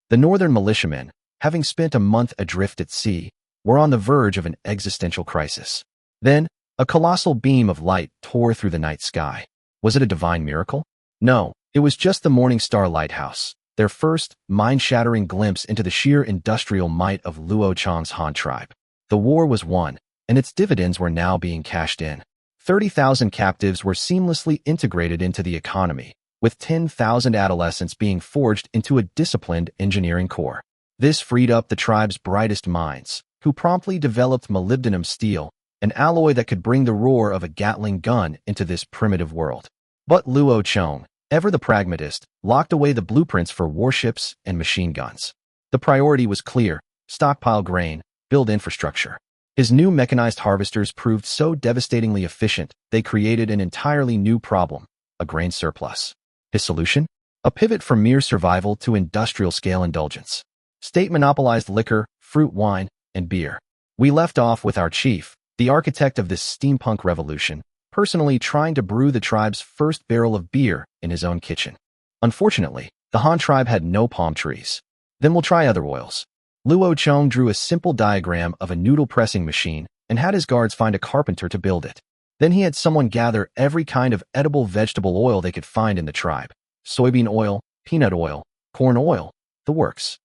The northern militiamen, having spent a month adrift at sea, were on the verge of an existential crisis. Then, a colossal beam of light tore through the night sky. Was it a divine miracle? No, it was just the Morning Star Lighthouse, their first, mind-shattering glimpse into the sheer industrial might of Luo Chong's Han tribe. The war was won, and its dividends were now being cashed in. 30,000 captives were seamlessly integrated into the economy, with 10,000 adolescents being forged into a disciplined engineering corps. This freed up the tribe's brightest minds, who promptly developed molybdenum steel, an alloy that could bring the roar of a Gatling gun into this primitive world. But Luo Chong, ever the pragmatist, locked away the blueprints for warships and machine guns. The priority was clear: stockpile grain, build infrastructure. His new mechanized harvesters proved so devastatingly efficient, they created an entirely new problem: a grain surplus. His solution? A pivot from mere survival to industrial-scale indulgence. State monopolized liquor, fruit wine, and beer. We left off with our chief, the architect of this steampunk revolution, personally trying to brew the tribe's first barrel of beer in his own kitchen. Unfortunately, the Han tribe had no palm trees. Then we'll try other oils. Luo Chong drew a simple diagram of a noodle-pressing machine and had his guards find a carpenter to build it. Then he had someone gather every kind of edible vegetable oil they could find in the tribe. Soybean oil, peanut oil, corn oil, the works.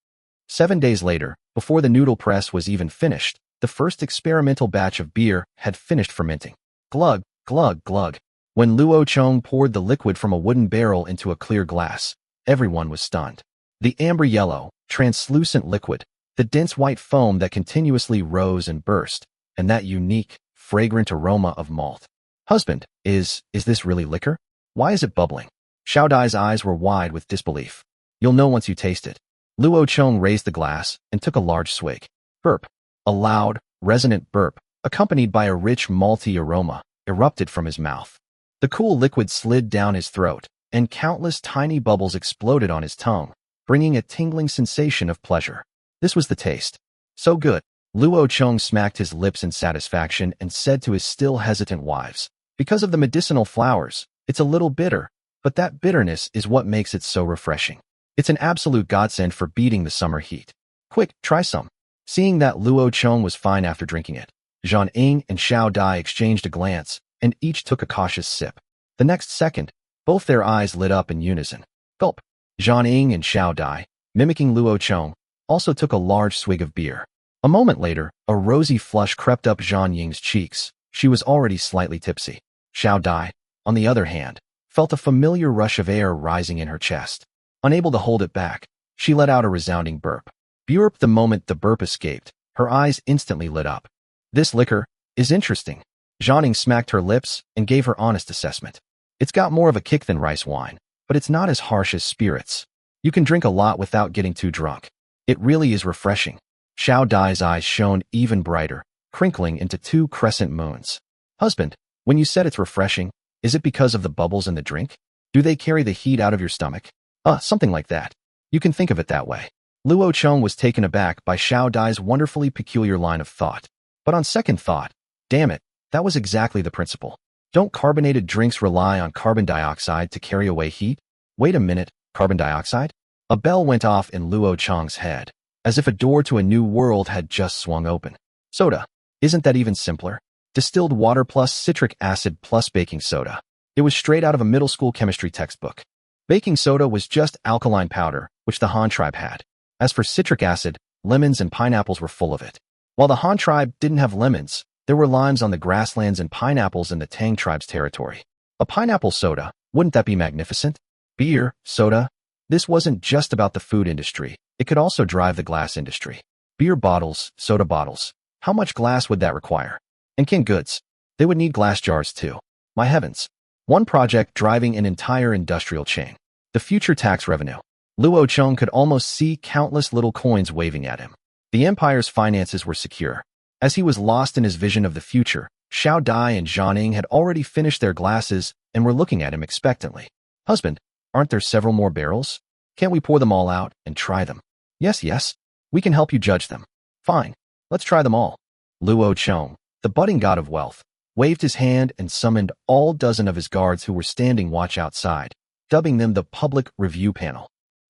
7 days later, before the noodle press was even finished, the first experimental batch of beer had finished fermenting. Glug, glug, glug. When Luo Chong poured the liquid from a wooden barrel into a clear glass, everyone was stunned. The amber yellow, translucent liquid, the dense white foam that continuously rose and burst, and that unique, fragrant aroma of malt. Husband, is this really liquor? Why is it bubbling? Xiao Dai's eyes were wide with disbelief. You'll know once you taste it. Luo Chong raised the glass and took a large swig. Burp. A loud, resonant burp, accompanied by a rich malty aroma, erupted from his mouth. The cool liquid slid down his throat, and countless tiny bubbles exploded on his tongue, bringing a tingling sensation of pleasure. This was the taste. So good. Luo Chong smacked his lips in satisfaction and said to his still hesitant wives, because of the medicinal flowers, it's a little bitter, but that bitterness is what makes it so refreshing. It's an absolute godsend for beating the summer heat. Quick, try some. Seeing that Luo Chong was fine after drinking it, Zhang Ying and Xiao Dai exchanged a glance, and each took a cautious sip. The next second, both their eyes lit up in unison. Gulp. Zhang Ying and Xiao Dai, mimicking Luo Chong, also took a large swig of beer. A moment later, a rosy flush crept up Zhang Ying's cheeks. She was already slightly tipsy. Xiao Dai, on the other hand, felt a familiar rush of air rising in her chest. Unable to hold it back, she let out a resounding burp. Burp. The moment the burp escaped, her eyes instantly lit up. This liquor is interesting. Zhang Ying smacked her lips and gave her honest assessment. It's got more of a kick than rice wine, but it's not as harsh as spirits. You can drink a lot without getting too drunk. It really is refreshing. Xiao Dai's eyes shone even brighter, crinkling into 2 crescent moons. Husband, when you said it's refreshing, is it because of the bubbles in the drink? Do they carry the heat out of your stomach? Something like that. You can think of it that way. Luo Chong was taken aback by Xiao Dai's wonderfully peculiar line of thought. But on second thought, damn it, that was exactly the principle. Don't carbonated drinks rely on carbon dioxide to carry away heat? Wait a minute, carbon dioxide? A bell went off in Luo Chong's head, as if a door to a new world had just swung open. Soda. Isn't that even simpler? Distilled water plus citric acid plus baking soda. It was straight out of a middle school chemistry textbook. Baking soda was just alkaline powder, which the Han tribe had. As for citric acid, lemons and pineapples were full of it. While the Han tribe didn't have lemons, there were limes on the grasslands and pineapples in the Tang tribe's territory. A pineapple soda, wouldn't that be magnificent? Beer, soda. This wasn't just about the food industry. It could also drive the glass industry. Beer bottles, soda bottles. How much glass would that require? And canned goods. They would need glass jars too. My heavens. One project driving an entire industrial chain. The future tax revenue. Luo Chong could almost see countless little coins waving at him. The empire's finances were secure. As he was lost in his vision of the future, Xiao Dai and Zhang Ying had already finished their glasses and were looking at him expectantly. Husband, aren't there several more barrels? Can't we pour them all out and try them? Yes. We can help you judge them. Fine. Let's try them all. Luo Chong, the budding god of wealth, waved his hand and summoned all dozen of his guards who were standing watch outside, dubbing them the public review panel.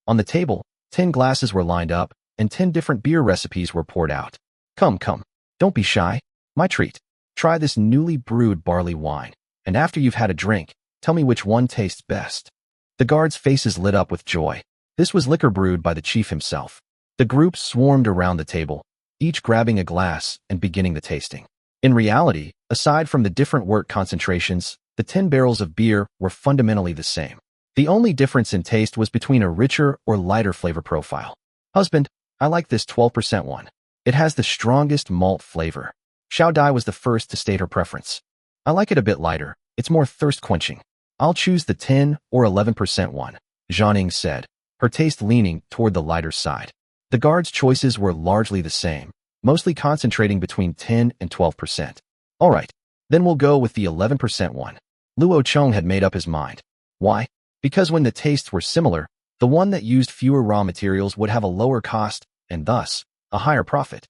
On the table, 10 glasses were lined up, and 10 different beer recipes were poured out. Come, come, don't be shy. My treat. Try this newly brewed barley wine, and after you've had a drink, tell me which one tastes best. The guards' faces lit up with joy. This was liquor brewed by the chief himself. The group swarmed around the table, each grabbing a glass and beginning the tasting. In reality, aside from the different wort concentrations, the 10 barrels of beer were fundamentally the same. The only difference in taste was between a richer or lighter flavor profile. Husband, I like this 12% one. It has the strongest malt flavor. Xiao Dai was the first to state her preference. I like it a bit lighter. It's more thirst-quenching. I'll choose the 10 or 11% one, Zhang said, her taste leaning toward the lighter side. The guards' choices were largely the same, mostly concentrating between 10 and 12%. All right, then we'll go with the 11% one. Luo Chong had made up his mind. Why? Because when the tastes were similar, the one that used fewer raw materials would have a lower cost and thus a higher profit.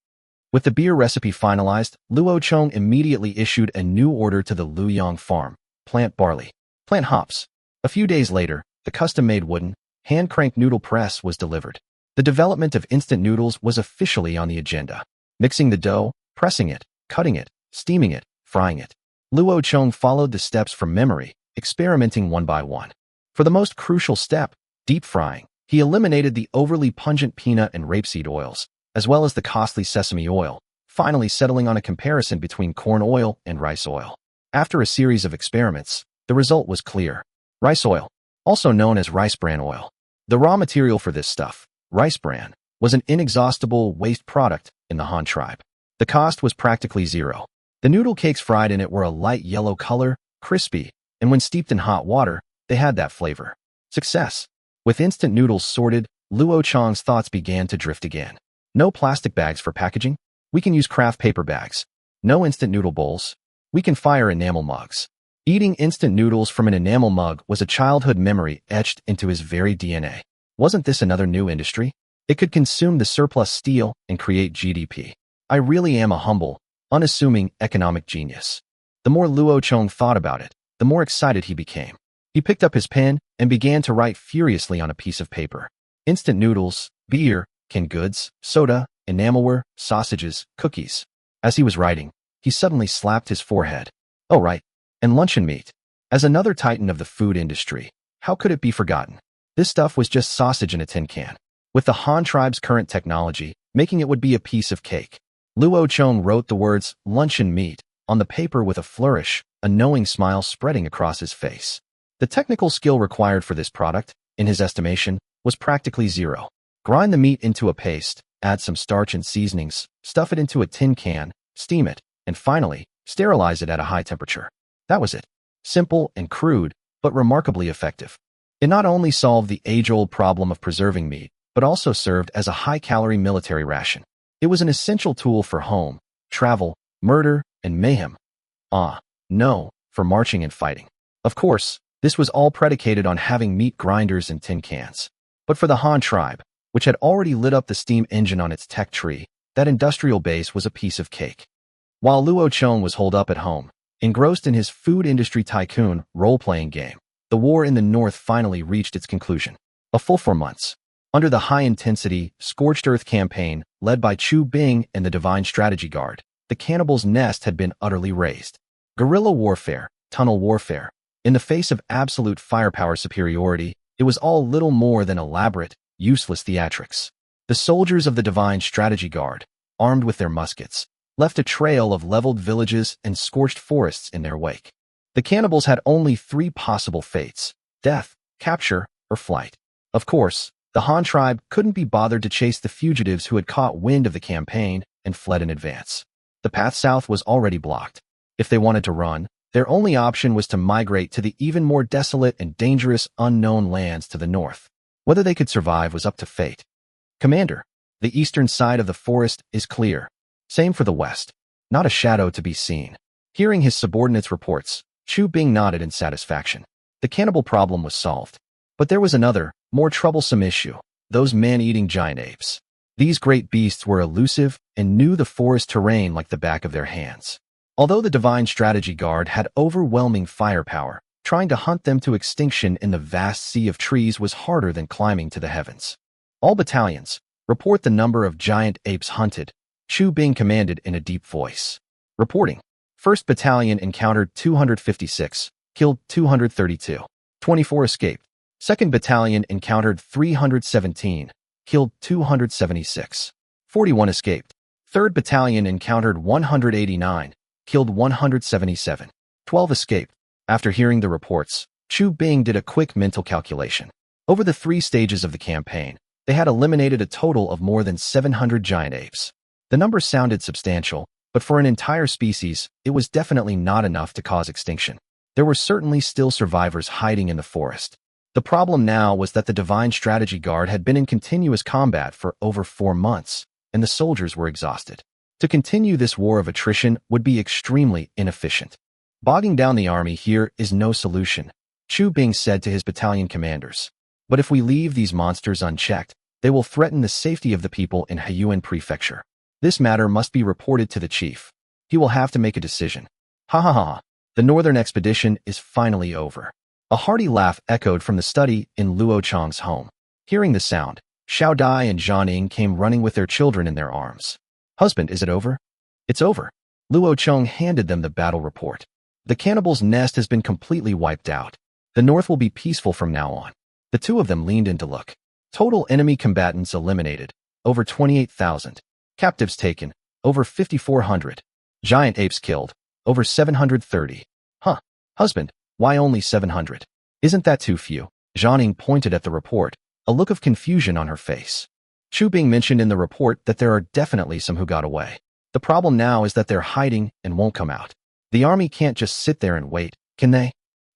With the beer recipe finalized, Luo Chong immediately issued a new order to the Luyang farm: plant barley, plant hops. A few days later, the custom-made wooden, hand-cranked noodle press was delivered. The development of instant noodles was officially on the agenda. Mixing the dough, pressing it, cutting it, steaming it, frying it. Luo Chong followed the steps from memory, experimenting one by one. For the most crucial step, deep frying, he eliminated the overly pungent peanut and rapeseed oils, as well as the costly sesame oil, finally settling on a comparison between corn oil and rice oil. After a series of experiments, the result was clear. Rice oil, also known as rice bran oil. The raw material for this stuff, rice bran, was an inexhaustible waste product in the Han tribe. The cost was practically zero. The noodle cakes fried in it were a light yellow color, crispy, and when steeped in hot water, they had that flavor. Success. With instant noodles sorted, Luo Chong's thoughts began to drift again. No plastic bags for packaging? We can use craft paper bags. No instant noodle bowls? We can fire enamel mugs. Eating instant noodles from an enamel mug was a childhood memory etched into his very DNA. Wasn't this another new industry? It could consume the surplus steel and create GDP. I really am a humble, unassuming economic genius. The more Luo Chong thought about it, the more excited he became. He picked up his pen and began to write furiously on a piece of paper. Instant noodles, beer, canned goods, soda, enamelware, sausages, cookies. As he was writing, he suddenly slapped his forehead. Oh right, and luncheon meat. As another titan of the food industry, how could it be forgotten? This stuff was just sausage in a tin can. With the Han tribe's current technology, making it would be a piece of cake. Luo Chong wrote the words luncheon meat on the paper with a flourish, a knowing smile spreading across his face. The technical skill required for this product, in his estimation, was practically zero. Grind the meat into a paste, add some starch and seasonings, stuff it into a tin can, steam it, and finally, sterilize it at a high temperature. That was it. Simple and crude, but remarkably effective. It not only solved the age-old problem of preserving meat, but also served as a high-calorie military ration. It was an essential tool for home, travel, murder, and mayhem. No, for marching and fighting. Of course, this was all predicated on having meat grinders and tin cans. But for the Han tribe, which had already lit up the steam engine on its tech tree, that industrial base was a piece of cake. While Luo Chong was holed up at home, engrossed in his food industry tycoon role-playing game, the war in the north finally reached its conclusion. A full 4 months. Under the high-intensity, scorched earth campaign led by Chu Bing and the Divine Strategy Guard, the cannibals' nest had been utterly razed. Guerrilla warfare, tunnel warfare. In the face of absolute firepower superiority, it was all little more than elaborate, useless theatrics. The soldiers of the Divine Strategy Guard, armed with their muskets, left a trail of leveled villages and scorched forests in their wake. The cannibals had only 3 possible fates: death, capture, or flight. Of course, the Han tribe couldn't be bothered to chase the fugitives who had caught wind of the campaign and fled in advance. The path south was already blocked. If they wanted to run, their only option was to migrate to the even more desolate and dangerous unknown lands to the north. Whether they could survive was up to fate. Commander, the eastern side of the forest is clear. Same for the west. Not a shadow to be seen. Hearing his subordinates' reports, Chu Bing nodded in satisfaction. The cannibal problem was solved. But there was another, more troublesome issue: those man-eating giant apes. These great beasts were elusive and knew the forest terrain like the back of their hands. Although the Divine Strategy Guard had overwhelming firepower, trying to hunt them to extinction in the vast sea of trees was harder than climbing to the heavens. All battalions, report the number of giant apes hunted, Chu Bing commanded in a deep voice. Reporting. 1st Battalion encountered 256, killed 232. 24 escaped. 2nd Battalion encountered 317, killed 276. 41 escaped. 3rd Battalion encountered 189, killed 177. 12 escaped. After hearing the reports, Chu Bing did a quick mental calculation. Over the 3 stages of the campaign, they had eliminated a total of more than 700 giant apes. The number sounded substantial, but for an entire species, it was definitely not enough to cause extinction. There were certainly still survivors hiding in the forest. The problem now was that the Divine Strategy Guard had been in continuous combat for over 4 months, and the soldiers were exhausted. To continue this war of attrition would be extremely inefficient. Bogging down the army here is no solution, Chu Bing said to his battalion commanders. But if we leave these monsters unchecked, they will threaten the safety of the people in Haiyuan Prefecture. This matter must be reported to the chief. He will have to make a decision. Ha ha ha. The northern expedition is finally over. A hearty laugh echoed from the study in Luo Chong's home. Hearing the sound, Xiao Dai and Zhang Ying came running with their children in their arms. Husband, is it over? It's over. Luo Chong handed them the battle report. The cannibals' nest has been completely wiped out. The north will be peaceful from now on. The two of them leaned in to look. Total enemy combatants eliminated, over 28,000. Captives taken, over 5,400. Giant apes killed, over 730. Huh, husband, why only 700? Isn't that too few? Zhang Ying pointed at the report, a look of confusion on her face. Chu Bing mentioned in the report that there are definitely some who got away. The problem now is that they're hiding and won't come out. The army can't just sit there and wait, can they?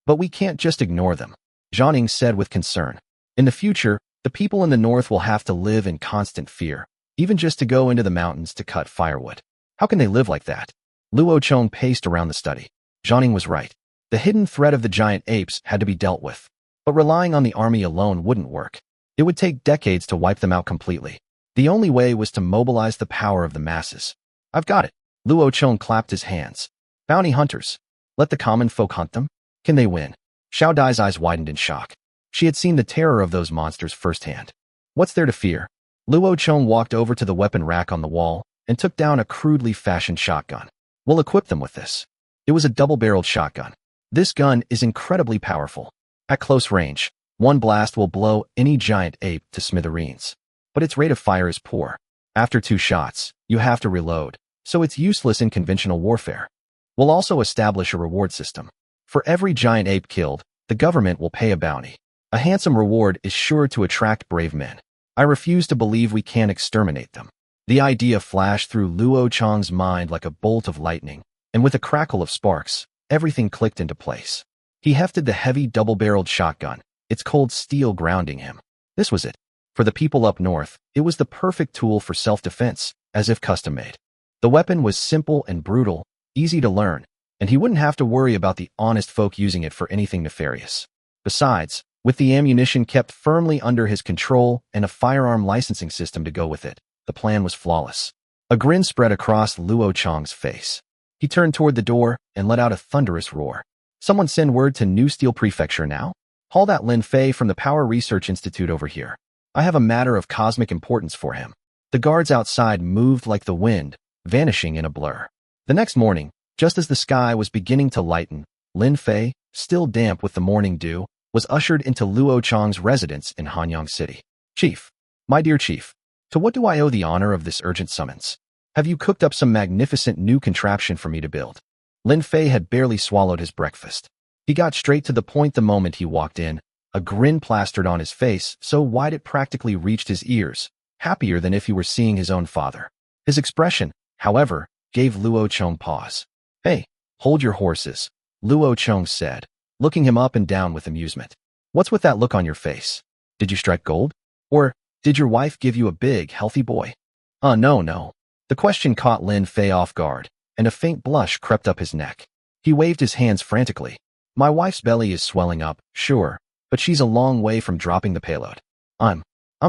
But we can't just ignore them, Zhang Ying said with concern. In the future, the people in the north will have to live in constant fear, even just to go into the mountains to cut firewood. How can they live like that? Luo Chong paced around the study. Zhang Ying was right. The hidden threat of the giant apes had to be dealt with. But relying on the army alone wouldn't work. It would take decades to wipe them out completely. The only way was to mobilize the power of the masses. I've got it. Luo Chong clapped his hands. Bounty hunters. Let the common folk hunt them? Can they win? Xiao Dai's eyes widened in shock. She had seen the terror of those monsters firsthand. What's there to fear? Luo Chong walked over to the weapon rack on the wall and took down a crudely fashioned shotgun. We'll equip them with this. It was a double-barreled shotgun. This gun is incredibly powerful. At close range, one blast will blow any giant ape to smithereens. But its rate of fire is poor. After 2 shots, you have to reload, so it's useless in conventional warfare. We'll also establish a reward system. For every giant ape killed, the government will pay a bounty. A handsome reward is sure to attract brave men. I refuse to believe we can't exterminate them. The idea flashed through Luo Chong's mind like a bolt of lightning, and with a crackle of sparks, everything clicked into place. He hefted the heavy double-barreled shotgun, its cold steel grounding him. This was it. For the people up north, it was the perfect tool for self-defense, as if custom-made. The weapon was simple and brutal, easy to learn, and he wouldn't have to worry about the honest folk using it for anything nefarious. Besides, with the ammunition kept firmly under his control and a firearm licensing system to go with it, the plan was flawless. A grin spread across Luo Chong's face. He turned toward the door and let out a thunderous roar. Someone send word to New Steel Prefecture now? Haul that Lin Fei from the Power Research Institute over here. I have a matter of cosmic importance for him. The guards outside moved like the wind, vanishing in a blur. The next morning, just as the sky was beginning to lighten, Lin Fei, still damp with the morning dew, was ushered into Luo Chong's residence in Hanyang City. Chief, my dear chief, to what do I owe the honor of this urgent summons? Have you cooked up some magnificent new contraption for me to build? Lin Fei had barely swallowed his breakfast. He got straight to the point the moment he walked in, a grin plastered on his face so wide it practically reached his ears, happier than if he were seeing his own father. His expression, however, gave Luo Chong pause. Hey, hold your horses, Luo Chong said, looking him up and down with amusement. What's with that look on your face? Did you strike gold? Or did your wife give you a big, healthy boy? No. The question caught Lin Fei off guard, and a faint blush crept up his neck. He waved his hands frantically. My wife's belly is swelling up, sure, but she's a long way from dropping the payload. I'm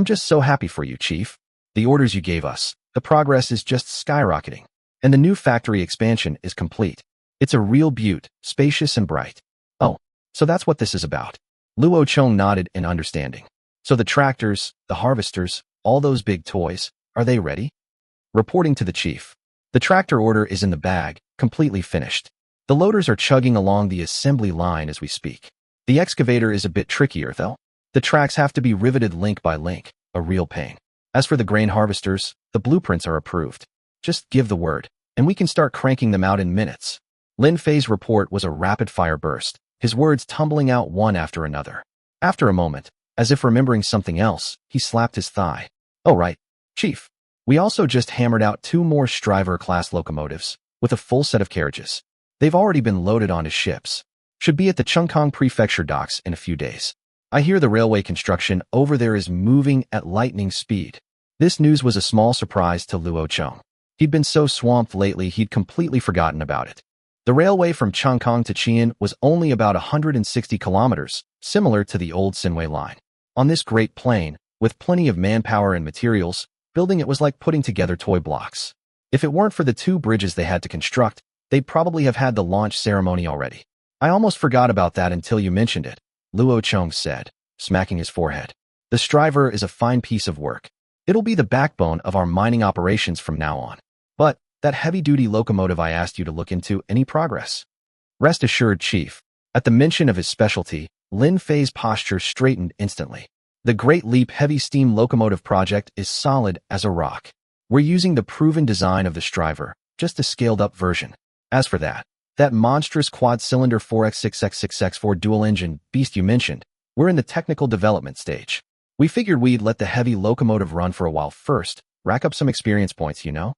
just so happy for you, Chief. The orders you gave us, the progress is just skyrocketing, and the new factory expansion is complete. It's a real beaut, spacious and bright. Oh, so that's what this is about. Luo Chong nodded in understanding. So the tractors, the harvesters, all those big toys, are they ready? Reporting to the chief. The tractor order is in the bag, completely finished. The loaders are chugging along the assembly line as we speak. The excavator is a bit trickier, though. The tracks have to be riveted link by link, a real pain. As for the grain harvesters, the blueprints are approved. Just give the word, and we can start cranking them out in minutes. Lin Fei's report was a rapid-fire burst, his words tumbling out one after another. After a moment, as if remembering something else, he slapped his thigh. Oh right, Chief. We also just hammered out 2 more Striver-class locomotives, with a full set of carriages. They've already been loaded onto ships. Should be at the Chongqing Prefecture docks in a few days. I hear the railway construction over there is moving at lightning speed. This news was a small surprise to Luo Chong. He'd been so swamped lately he'd completely forgotten about it. The railway from Chongqing to Qian was only about 160 kilometers, similar to the old Sinway line. On this great plain, with plenty of manpower and materials, building it was like putting together toy blocks. If it weren't for the 2 bridges they had to construct, they'd probably have had the launch ceremony already. I almost forgot about that until you mentioned it, Luo Chong said, smacking his forehead. The Striver is a fine piece of work. It'll be the backbone of our mining operations from now on. But that heavy-duty locomotive I asked you to look into, any progress? Rest assured, Chief. At the mention of his specialty, Lin Fei's posture straightened instantly. The Great Leap heavy steam locomotive project is solid as a rock. We're using the proven design of the Striver, just a scaled-up version. As for that monstrous quad-cylinder 4x6x6x4 dual-engine beast you mentioned, we're in the technical development stage. We figured we'd let the heavy locomotive run for a while first, rack up some experience points, you know?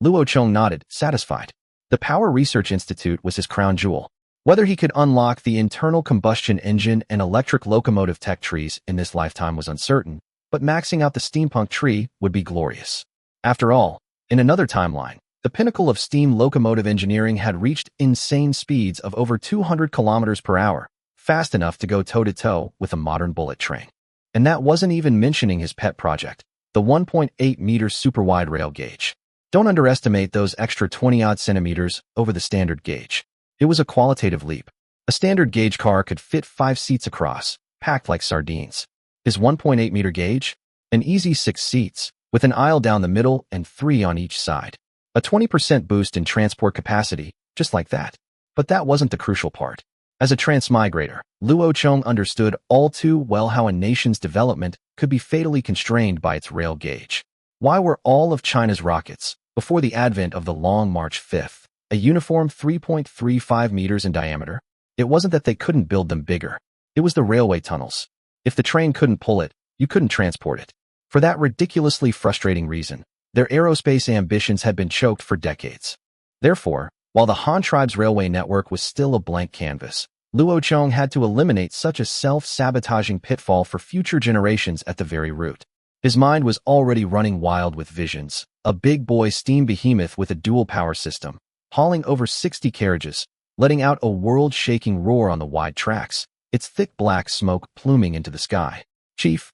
Luo Chong nodded, satisfied. The Power Research Institute was his crown jewel. Whether he could unlock the internal combustion engine and electric locomotive tech trees in this lifetime was uncertain, but maxing out the steampunk tree would be glorious. After all, in another timeline, the pinnacle of steam locomotive engineering had reached insane speeds of over 200 kilometers per hour, fast enough to go toe-to-toe with a modern bullet train. And that wasn't even mentioning his pet project, the 1.8-meter super-wide rail gauge. Don't underestimate those extra 20-odd centimeters over the standard gauge. It was a qualitative leap. A standard gauge car could fit 5 seats across, packed like sardines. His 1.8-meter gauge? An easy 6 seats, with an aisle down the middle and 3 on each side. A 20% boost in transport capacity, just like that. But that wasn't the crucial part. As a transmigrator, Luo Chong understood all too well how a nation's development could be fatally constrained by its rail gauge. Why were all of China's rockets, before the advent of the Long March 5th, a uniform 3.35 meters in diameter? It wasn't that they couldn't build them bigger. It was the railway tunnels. If the train couldn't pull it, you couldn't transport it. For that ridiculously frustrating reason, their aerospace ambitions had been choked for decades. Therefore, while the Han tribe's railway network was still a blank canvas, Luo Chong had to eliminate such a self-sabotaging pitfall for future generations at the very root. His mind was already running wild with visions, a big boy steam behemoth with a dual power system, hauling over 60 carriages, letting out a world-shaking roar on the wide tracks, its thick black smoke pluming into the sky. Chief,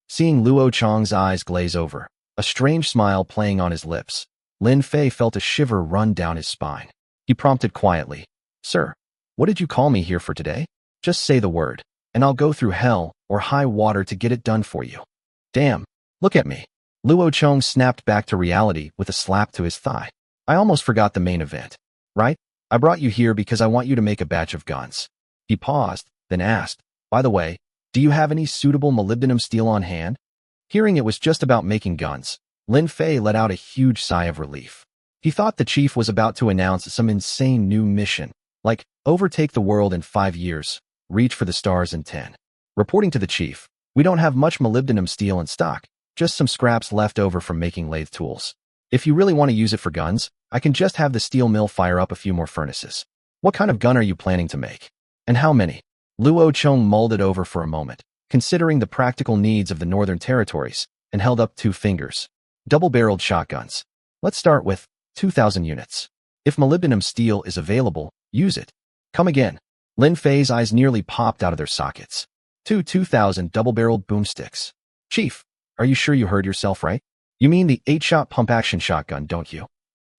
seeing Luo Chong's eyes glaze over, a strange smile playing on his lips, Lin Fei felt a shiver run down his spine. He prompted quietly, "Sir, what did you call me here for today? Just say the word, and I'll go through hell or high water to get it done for you." Damn, look at me. Luo Chong snapped back to reality with a slap to his thigh. I almost forgot the main event. Right? I brought you here because I want you to make a batch of guns. He paused, then asked, by the way, do you have any suitable molybdenum steel on hand? Hearing it was just about making guns, Lin Fei let out a huge sigh of relief. He thought the chief was about to announce some insane new mission, like overtake the world in 5 years, reach for the stars in 10. Reporting to the chief, we don't have much molybdenum steel in stock, just some scraps left over from making lathe tools. If you really want to use it for guns, I can just have the steel mill fire up a few more furnaces. What kind of gun are you planning to make? And how many? Luo Chong mulled it over for a moment, considering the practical needs of the Northern Territories, and held up 2 fingers. Double-barreled shotguns. Let's start with 2,000 units. If molybdenum steel is available, use it. Come again. Lin Fei's eyes nearly popped out of their sockets. 2,000 double-barreled boomsticks. Chief, are you sure you heard yourself right? You mean the 8-shot pump-action shotgun, don't you?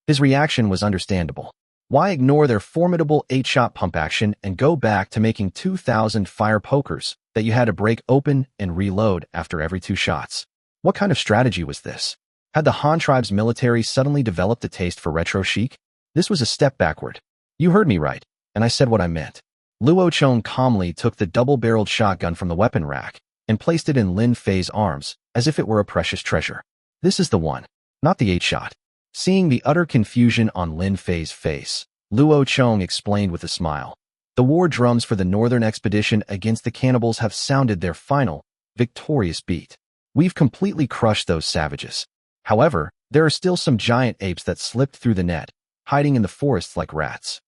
His reaction was understandable. Why ignore their formidable 8-shot pump action and go back to making 2,000 fire pokers that you had to break open and reload after every 2 shots? What kind of strategy was this? Had the Han tribe's military suddenly developed a taste for retro chic? This was a step backward. You heard me right, and I said what I meant. Luo Chong calmly took the double-barreled shotgun from the weapon rack and placed it in Lin Fei's arms as if it were a precious treasure. This is the one, not the 8-shot. Seeing the utter confusion on Lin Fei's face, Luo Chong explained with a smile. The war drums for the northern expedition against the cannibals have sounded their final, victorious beat. We've completely crushed those savages. However, there are still some giant apes that slipped through the net, hiding in the forests like rats.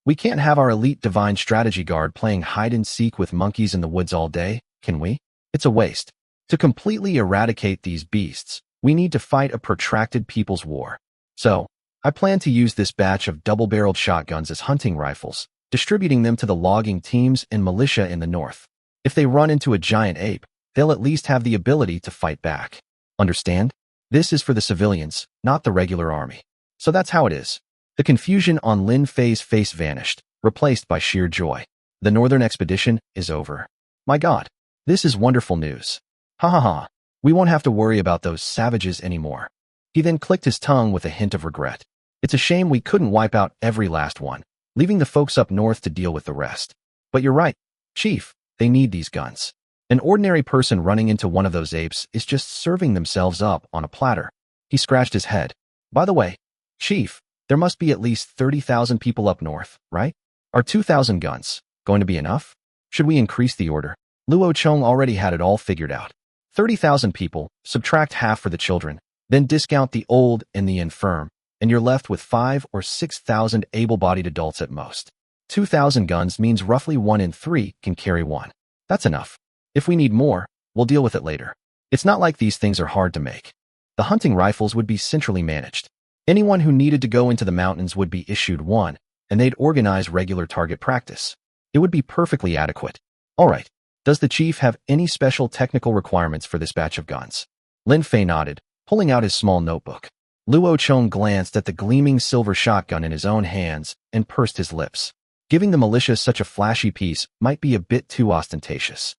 We can't have our elite divine strategy guard playing hide-and-seek with monkeys in the woods all day, can we? It's a waste. To completely eradicate these beasts, we need to fight a protracted people's war. So, I plan to use this batch of double-barreled shotguns as hunting rifles, distributing them to the logging teams and militia in the north. If they run into a giant ape, they'll at least have the ability to fight back. Understand? This is for the civilians, not the regular army. So that's how it is. The confusion on Lin Fei's face vanished, replaced by sheer joy. The northern expedition is over. My God, this is wonderful news. Ha ha ha. We won't have to worry about those savages anymore. He then clicked his tongue with a hint of regret. It's a shame we couldn't wipe out every last one, leaving the folks up north to deal with the rest. But you're right, Chief, they need these guns. An ordinary person running into one of those apes is just serving themselves up on a platter. He scratched his head. By the way, Chief, there must be at least 30,000 people up north, right? Are 2,000 guns going to be enough? Should we increase the order? Luo Chong already had it all figured out. 30,000 people, subtract half for the children, then discount the old and the infirm, and you're left with 5,000 or 6,000 able-bodied adults at most. 2,000 guns means roughly 1 in 3 can carry one. That's enough. If we need more, we'll deal with it later. It's not like these things are hard to make. The hunting rifles would be centrally managed. Anyone who needed to go into the mountains would be issued one, and they'd organize regular target practice. It would be perfectly adequate. All right. Does the chief have any special technical requirements for this batch of guns? Lin Fei nodded, pulling out his small notebook. Luo Chong glanced at the gleaming silver shotgun in his own hands and pursed his lips. Giving the militia such a flashy piece might be a bit too ostentatious.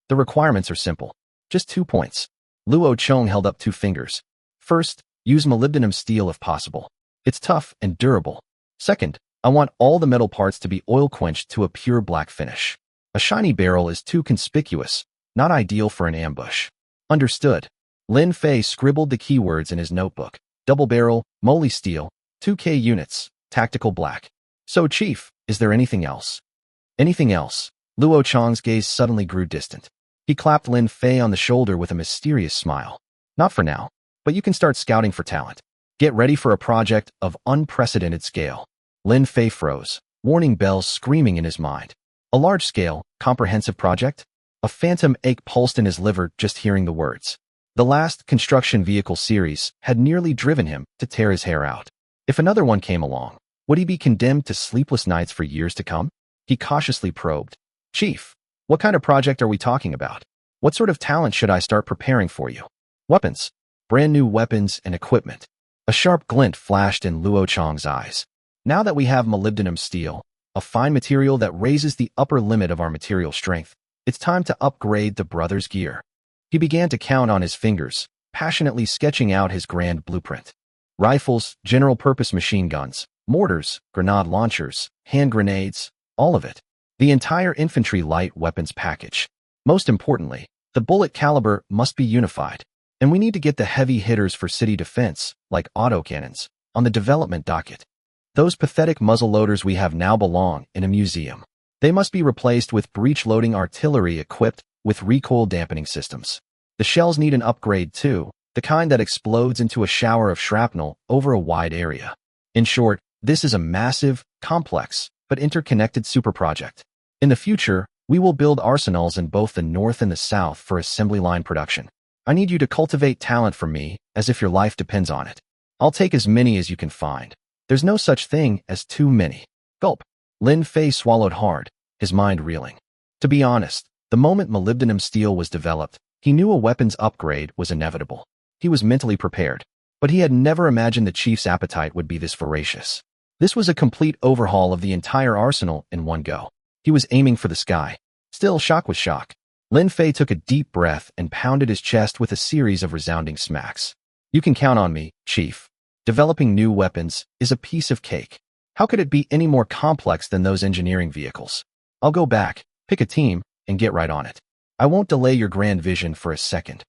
The requirements are simple. Just 2 points. Luo Chong held up 2 fingers. First, use molybdenum steel if possible. It's tough and durable. Second, I want all the metal parts to be oil-quenched to a pure black finish. A shiny barrel is too conspicuous, not ideal for an ambush. Understood. Lin Fei scribbled the keywords in his notebook. Double barrel, moly steel, 2K units, tactical black. So, Chief, is there anything else? Anything else? Luo Chong's gaze suddenly grew distant. He clapped Lin Fei on the shoulder with a mysterious smile. Not for now, but you can start scouting for talent. Get ready for a project of unprecedented scale. Lin Fei froze, warning bells screaming in his mind. A large-scale, comprehensive project? A phantom ache pulsed in his liver just hearing the words. The last construction vehicle series had nearly driven him to tear his hair out. If another one came along, would he be condemned to sleepless nights for years to come? He cautiously probed. Chief, what kind of project are we talking about? What sort of talent should I start preparing for you? Weapons. Brand new weapons and equipment. A sharp glint flashed in Luo Chong's eyes. Now that we have molybdenum steel, a fine material that raises the upper limit of our material strength, it's time to upgrade the brother's gear. He began to count on his fingers, passionately sketching out his grand blueprint. Rifles, general-purpose machine guns, mortars, grenade launchers, hand grenades, all of it. The entire infantry light weapons package. Most importantly, the bullet caliber must be unified, and we need to get the heavy hitters for city defense, like autocannons, on the development docket. Those pathetic muzzleloaders we have now belong in a museum. They must be replaced with breech-loading artillery equipped with recoil dampening systems. The shells need an upgrade too, the kind that explodes into a shower of shrapnel over a wide area. In short, this is a massive, complex, but interconnected super project. In the future, we will build arsenals in both the north and the south for assembly line production. I need you to cultivate talent from me as if your life depends on it. I'll take as many as you can find. There's no such thing as too many. Gulp. Lin Fei swallowed hard, his mind reeling. To be honest, the moment molybdenum steel was developed, he knew a weapons upgrade was inevitable. He was mentally prepared, but he had never imagined the chief's appetite would be this voracious. This was a complete overhaul of the entire arsenal in one go. He was aiming for the sky. Still, shock was shock. Lin Fei took a deep breath and pounded his chest with a series of resounding smacks. You can count on me, Chief. Developing new weapons is a piece of cake. How could it be any more complex than those engineering vehicles? I'll go back, pick a team, and get right on it. I won't delay your grand vision for a second.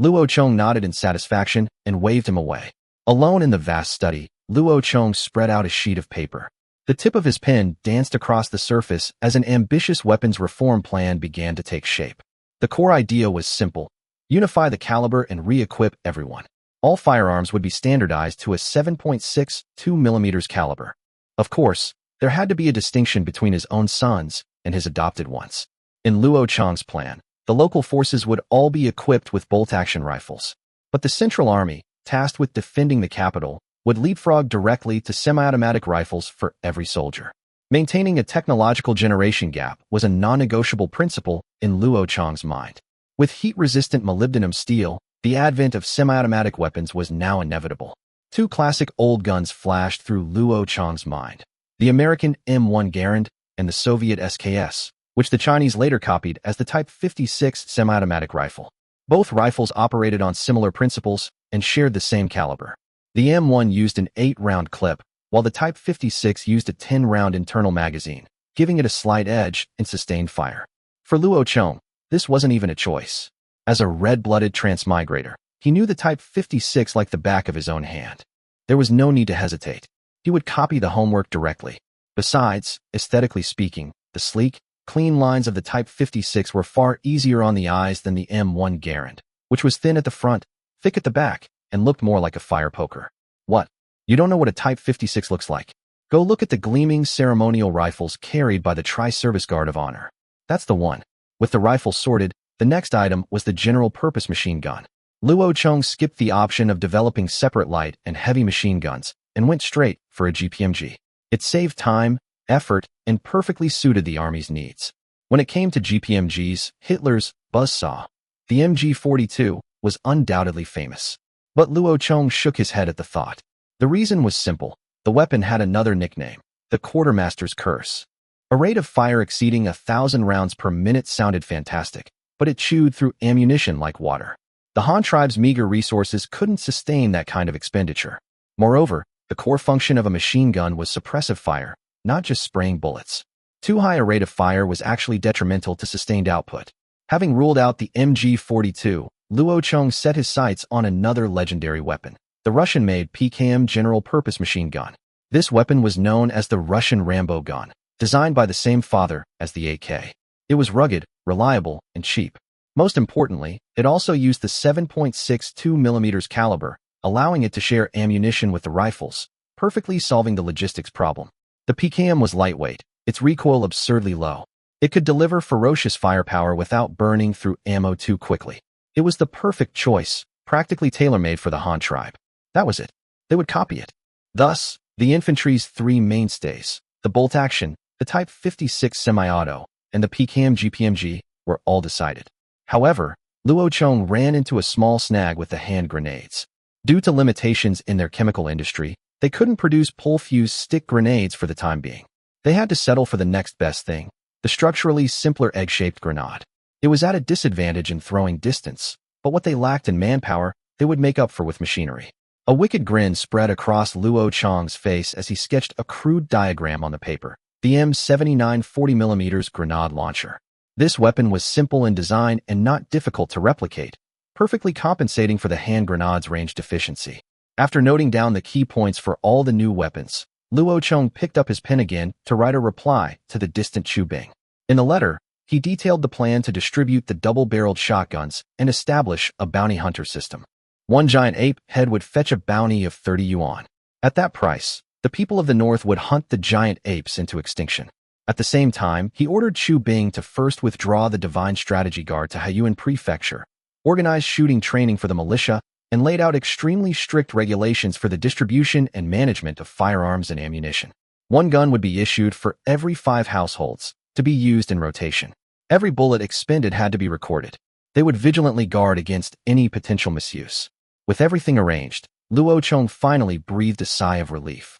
Luo Chong nodded in satisfaction and waved him away. Alone in the vast study, Luo Chong spread out a sheet of paper. The tip of his pen danced across the surface as an ambitious weapons reform plan began to take shape. The core idea was simple: unify the caliber and re-equip everyone. All firearms would be standardized to a 7.62 mm caliber. Of course, there had to be a distinction between his own sons and his adopted ones. In Luo Chong's plan, the local forces would all be equipped with bolt-action rifles. But the Central Army, tasked with defending the capital, would leapfrog directly to semi-automatic rifles for every soldier. Maintaining a technological generation gap was a non-negotiable principle in Luo Chong's mind. With heat-resistant molybdenum steel, the advent of semi-automatic weapons was now inevitable. Two classic old guns flashed through Luo Chong's mind: the American M1 Garand and the Soviet SKS, which the Chinese later copied as the Type 56 semi-automatic rifle. Both rifles operated on similar principles and shared the same caliber. The M1 used an 8-round clip, while the Type 56 used a 10-round internal magazine, giving it a slight edge in sustained fire. For Luo Chong, this wasn't even a choice. As a red-blooded transmigrator, he knew the Type 56 like the back of his own hand. There was no need to hesitate. He would copy the homework directly. Besides, aesthetically speaking, the sleek, clean lines of the Type 56 were far easier on the eyes than the M1 Garand, which was thin at the front, thick at the back, and looked more like a fire poker. What? You don't know what a Type 56 looks like? Go look at the gleaming ceremonial rifles carried by the Tri-Service Guard of Honor. That's the one. With the rifle sorted, the next item was the general-purpose machine gun. Luo Chong skipped the option of developing separate light and heavy machine guns and went straight for a GPMG. It saved time, effort, and perfectly suited the Army's needs. When it came to GPMGs, Hitler's buzzsaw, the MG42, was undoubtedly famous. But Luo Chong shook his head at the thought. The reason was simple. The weapon had another nickname: the Quartermaster's Curse. A rate of fire exceeding 1,000 rounds per minute sounded fantastic, but it chewed through ammunition like water. The Han tribe's meager resources couldn't sustain that kind of expenditure. Moreover, the core function of a machine gun was suppressive fire, not just spraying bullets. Too high a rate of fire was actually detrimental to sustained output. Having ruled out the MG42, Luo Chong set his sights on another legendary weapon: the Russian-made PKM general-purpose machine gun. This weapon was known as the Russian Rambo gun, designed by the same father as the AK. It was rugged, reliable, and cheap. Most importantly, it also used the 7.62 mm caliber, allowing it to share ammunition with the rifles, perfectly solving the logistics problem. The PKM was lightweight, its recoil absurdly low. It could deliver ferocious firepower without burning through ammo too quickly. It was the perfect choice, practically tailor-made for the Han tribe. That was it. They would copy it. Thus, the infantry's three mainstays, the bolt-action, the Type 56 semi-auto, and the PKM GPMG, were all decided. However, Luo Chong ran into a small snag with the hand grenades. Due to limitations in their chemical industry, they couldn't produce pull-fuse stick grenades for the time being. They had to settle for the next best thing: the structurally simpler egg-shaped grenade. It was at a disadvantage in throwing distance, but what they lacked in manpower, they would make up for with machinery. A wicked grin spread across Luo Chong's face as he sketched a crude diagram on the paper: the M79 40mm grenade launcher. This weapon was simple in design and not difficult to replicate, perfectly compensating for the hand grenade's range deficiency. After noting down the key points for all the new weapons, Luo Chong picked up his pen again to write a reply to the distant Chu Bing. In the letter, he detailed the plan to distribute the double-barreled shotguns and establish a bounty hunter system. One giant ape head would fetch a bounty of 30 yuan. At that price, the people of the north would hunt the giant apes into extinction. At the same time, he ordered Chu Bing to first withdraw the Divine Strategy Guard to Haiyuan Prefecture, organize shooting training for the militia, and laid out extremely strict regulations for the distribution and management of firearms and ammunition. One gun would be issued for every 5 households, to be used in rotation. Every bullet expended had to be recorded. They would vigilantly guard against any potential misuse. With everything arranged, Luo Chong finally breathed a sigh of relief.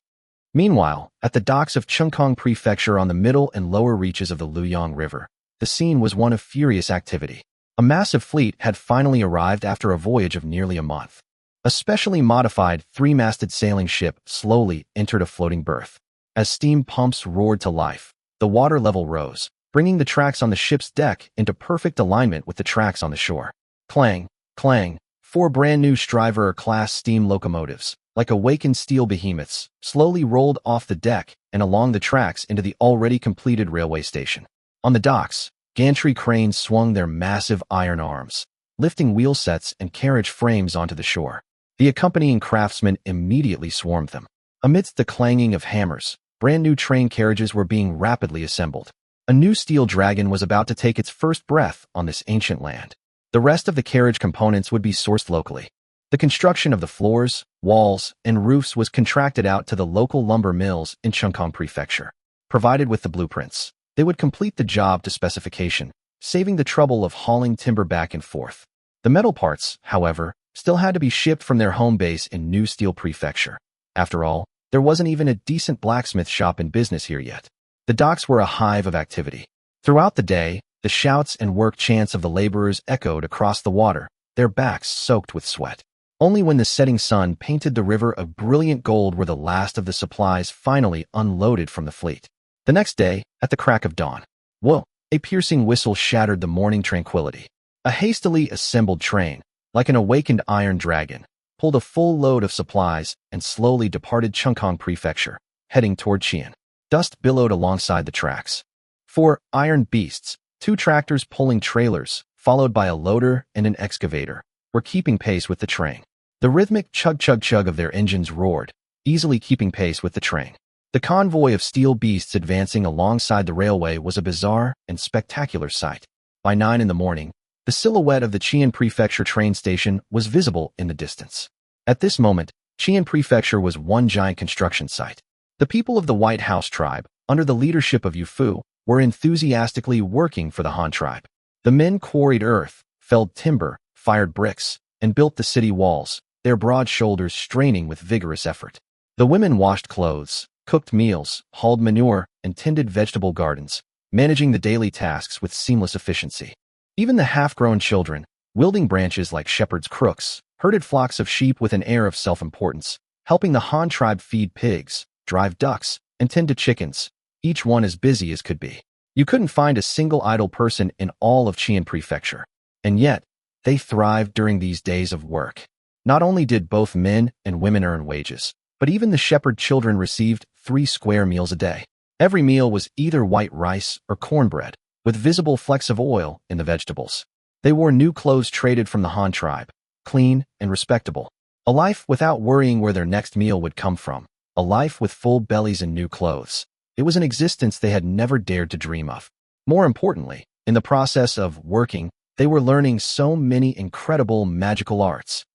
Meanwhile, at the docks of Chungkong Prefecture on the middle and lower reaches of the Luyang River, the scene was one of furious activity. A massive fleet had finally arrived after a voyage of nearly a month. A specially modified three-masted sailing ship slowly entered a floating berth. As steam pumps roared to life, the water level rose, bringing the tracks on the ship's deck into perfect alignment with the tracks on the shore. Clang, clang, four brand-new Striver-class steam locomotives, like awakened steel behemoths, slowly rolled off the deck and along the tracks into the already completed railway station. On the docks, gantry cranes swung their massive iron arms, lifting wheel sets and carriage frames onto the shore. The accompanying craftsmen immediately swarmed them. Amidst the clanging of hammers, brand-new train carriages were being rapidly assembled. A new steel dragon was about to take its first breath on this ancient land. The rest of the carriage components would be sourced locally. The construction of the floors, walls, and roofs was contracted out to the local lumber mills in Chungkong Prefecture. Provided with the blueprints, they would complete the job to specification, saving the trouble of hauling timber back and forth. The metal parts, however, still had to be shipped from their home base in New Steel Prefecture. After all, there wasn't even a decent blacksmith shop in business here yet. The docks were a hive of activity. Throughout the day, the shouts and work chants of the laborers echoed across the water, their backs soaked with sweat. Only when the setting sun painted the river a brilliant gold were the last of the supplies finally unloaded from the fleet. The next day, at the crack of dawn, whoa, a piercing whistle shattered the morning tranquility. A hastily assembled train, like an awakened iron dragon, pulled a full load of supplies and slowly departed Chungkong Prefecture, heading toward Qian. Dust billowed alongside the tracks. Four iron beasts, two tractors pulling trailers, followed by a loader and an excavator, were keeping pace with the train. The rhythmic chug-chug-chug of their engines roared, easily keeping pace with the train. The convoy of steel beasts advancing alongside the railway was a bizarre and spectacular sight. By 9 in the morning, the silhouette of the Qian Prefecture train station was visible in the distance. At this moment, Qian Prefecture was one giant construction site. The people of the White House tribe, under the leadership of Yu Fu, were enthusiastically working for the Han tribe. The men quarried earth, felled timber, fired bricks, and built the city walls, their broad shoulders straining with vigorous effort. The women washed clothes, cooked meals, hauled manure, and tended vegetable gardens, managing the daily tasks with seamless efficiency. Even the half-grown children, wielding branches like shepherd's crooks, herded flocks of sheep with an air of self-importance, helping the Han tribe feed pigs, drive ducks, and tend to chickens, each one as busy as could be. You couldn't find a single idle person in all of Qian Prefecture. And yet, they thrived during these days of work. Not only did both men and women earn wages, but even the shepherd children received 3 square meals a day. Every meal was either white rice or cornbread, with visible flecks of oil in the vegetables. They wore new clothes traded from the Han tribe, clean and respectable. A life without worrying where their next meal would come from. A life with full bellies and new clothes. It was an existence they had never dared to dream of. More importantly, in the process of working, they were learning so many incredible magical arts.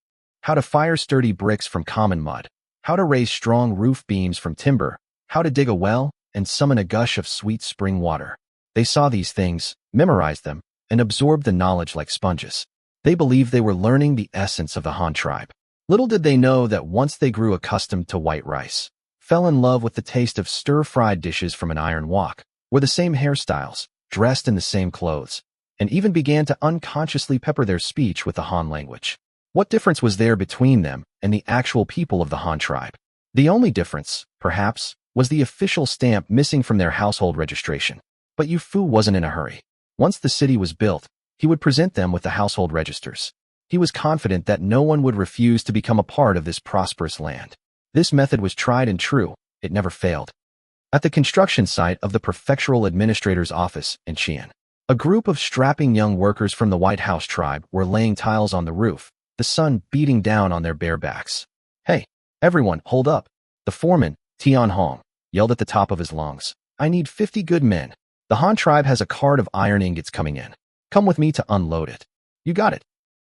How to fire sturdy bricks from common mud, how to raise strong roof beams from timber, how to dig a well and summon a gush of sweet spring water. They saw these things, memorized them, and absorbed the knowledge like sponges. They believed they were learning the essence of the Han tribe. Little did they know that once they grew accustomed to white rice, fell in love with the taste of stir-fried dishes from an iron wok, wore the same hairstyles, dressed in the same clothes, and even began to unconsciously pepper their speech with the Han language. What difference was there between them and the actual people of the Han tribe? The only difference, perhaps, was the official stamp missing from their household registration. But Yu Fu wasn't in a hurry. Once the city was built, he would present them with the household registers. He was confident that no one would refuse to become a part of this prosperous land. This method was tried and true. It never failed. At the construction site of the prefectural administrator's office in Qian, a group of strapping young workers from the White House tribe were laying tiles on the roof, the sun beating down on their bare backs. "Hey, everyone, hold up!" The foreman, Tian Hong, yelled at the top of his lungs. "I need 50 good men. The Han tribe has a cart of iron ingots coming in. Come with me to unload it." "You got it."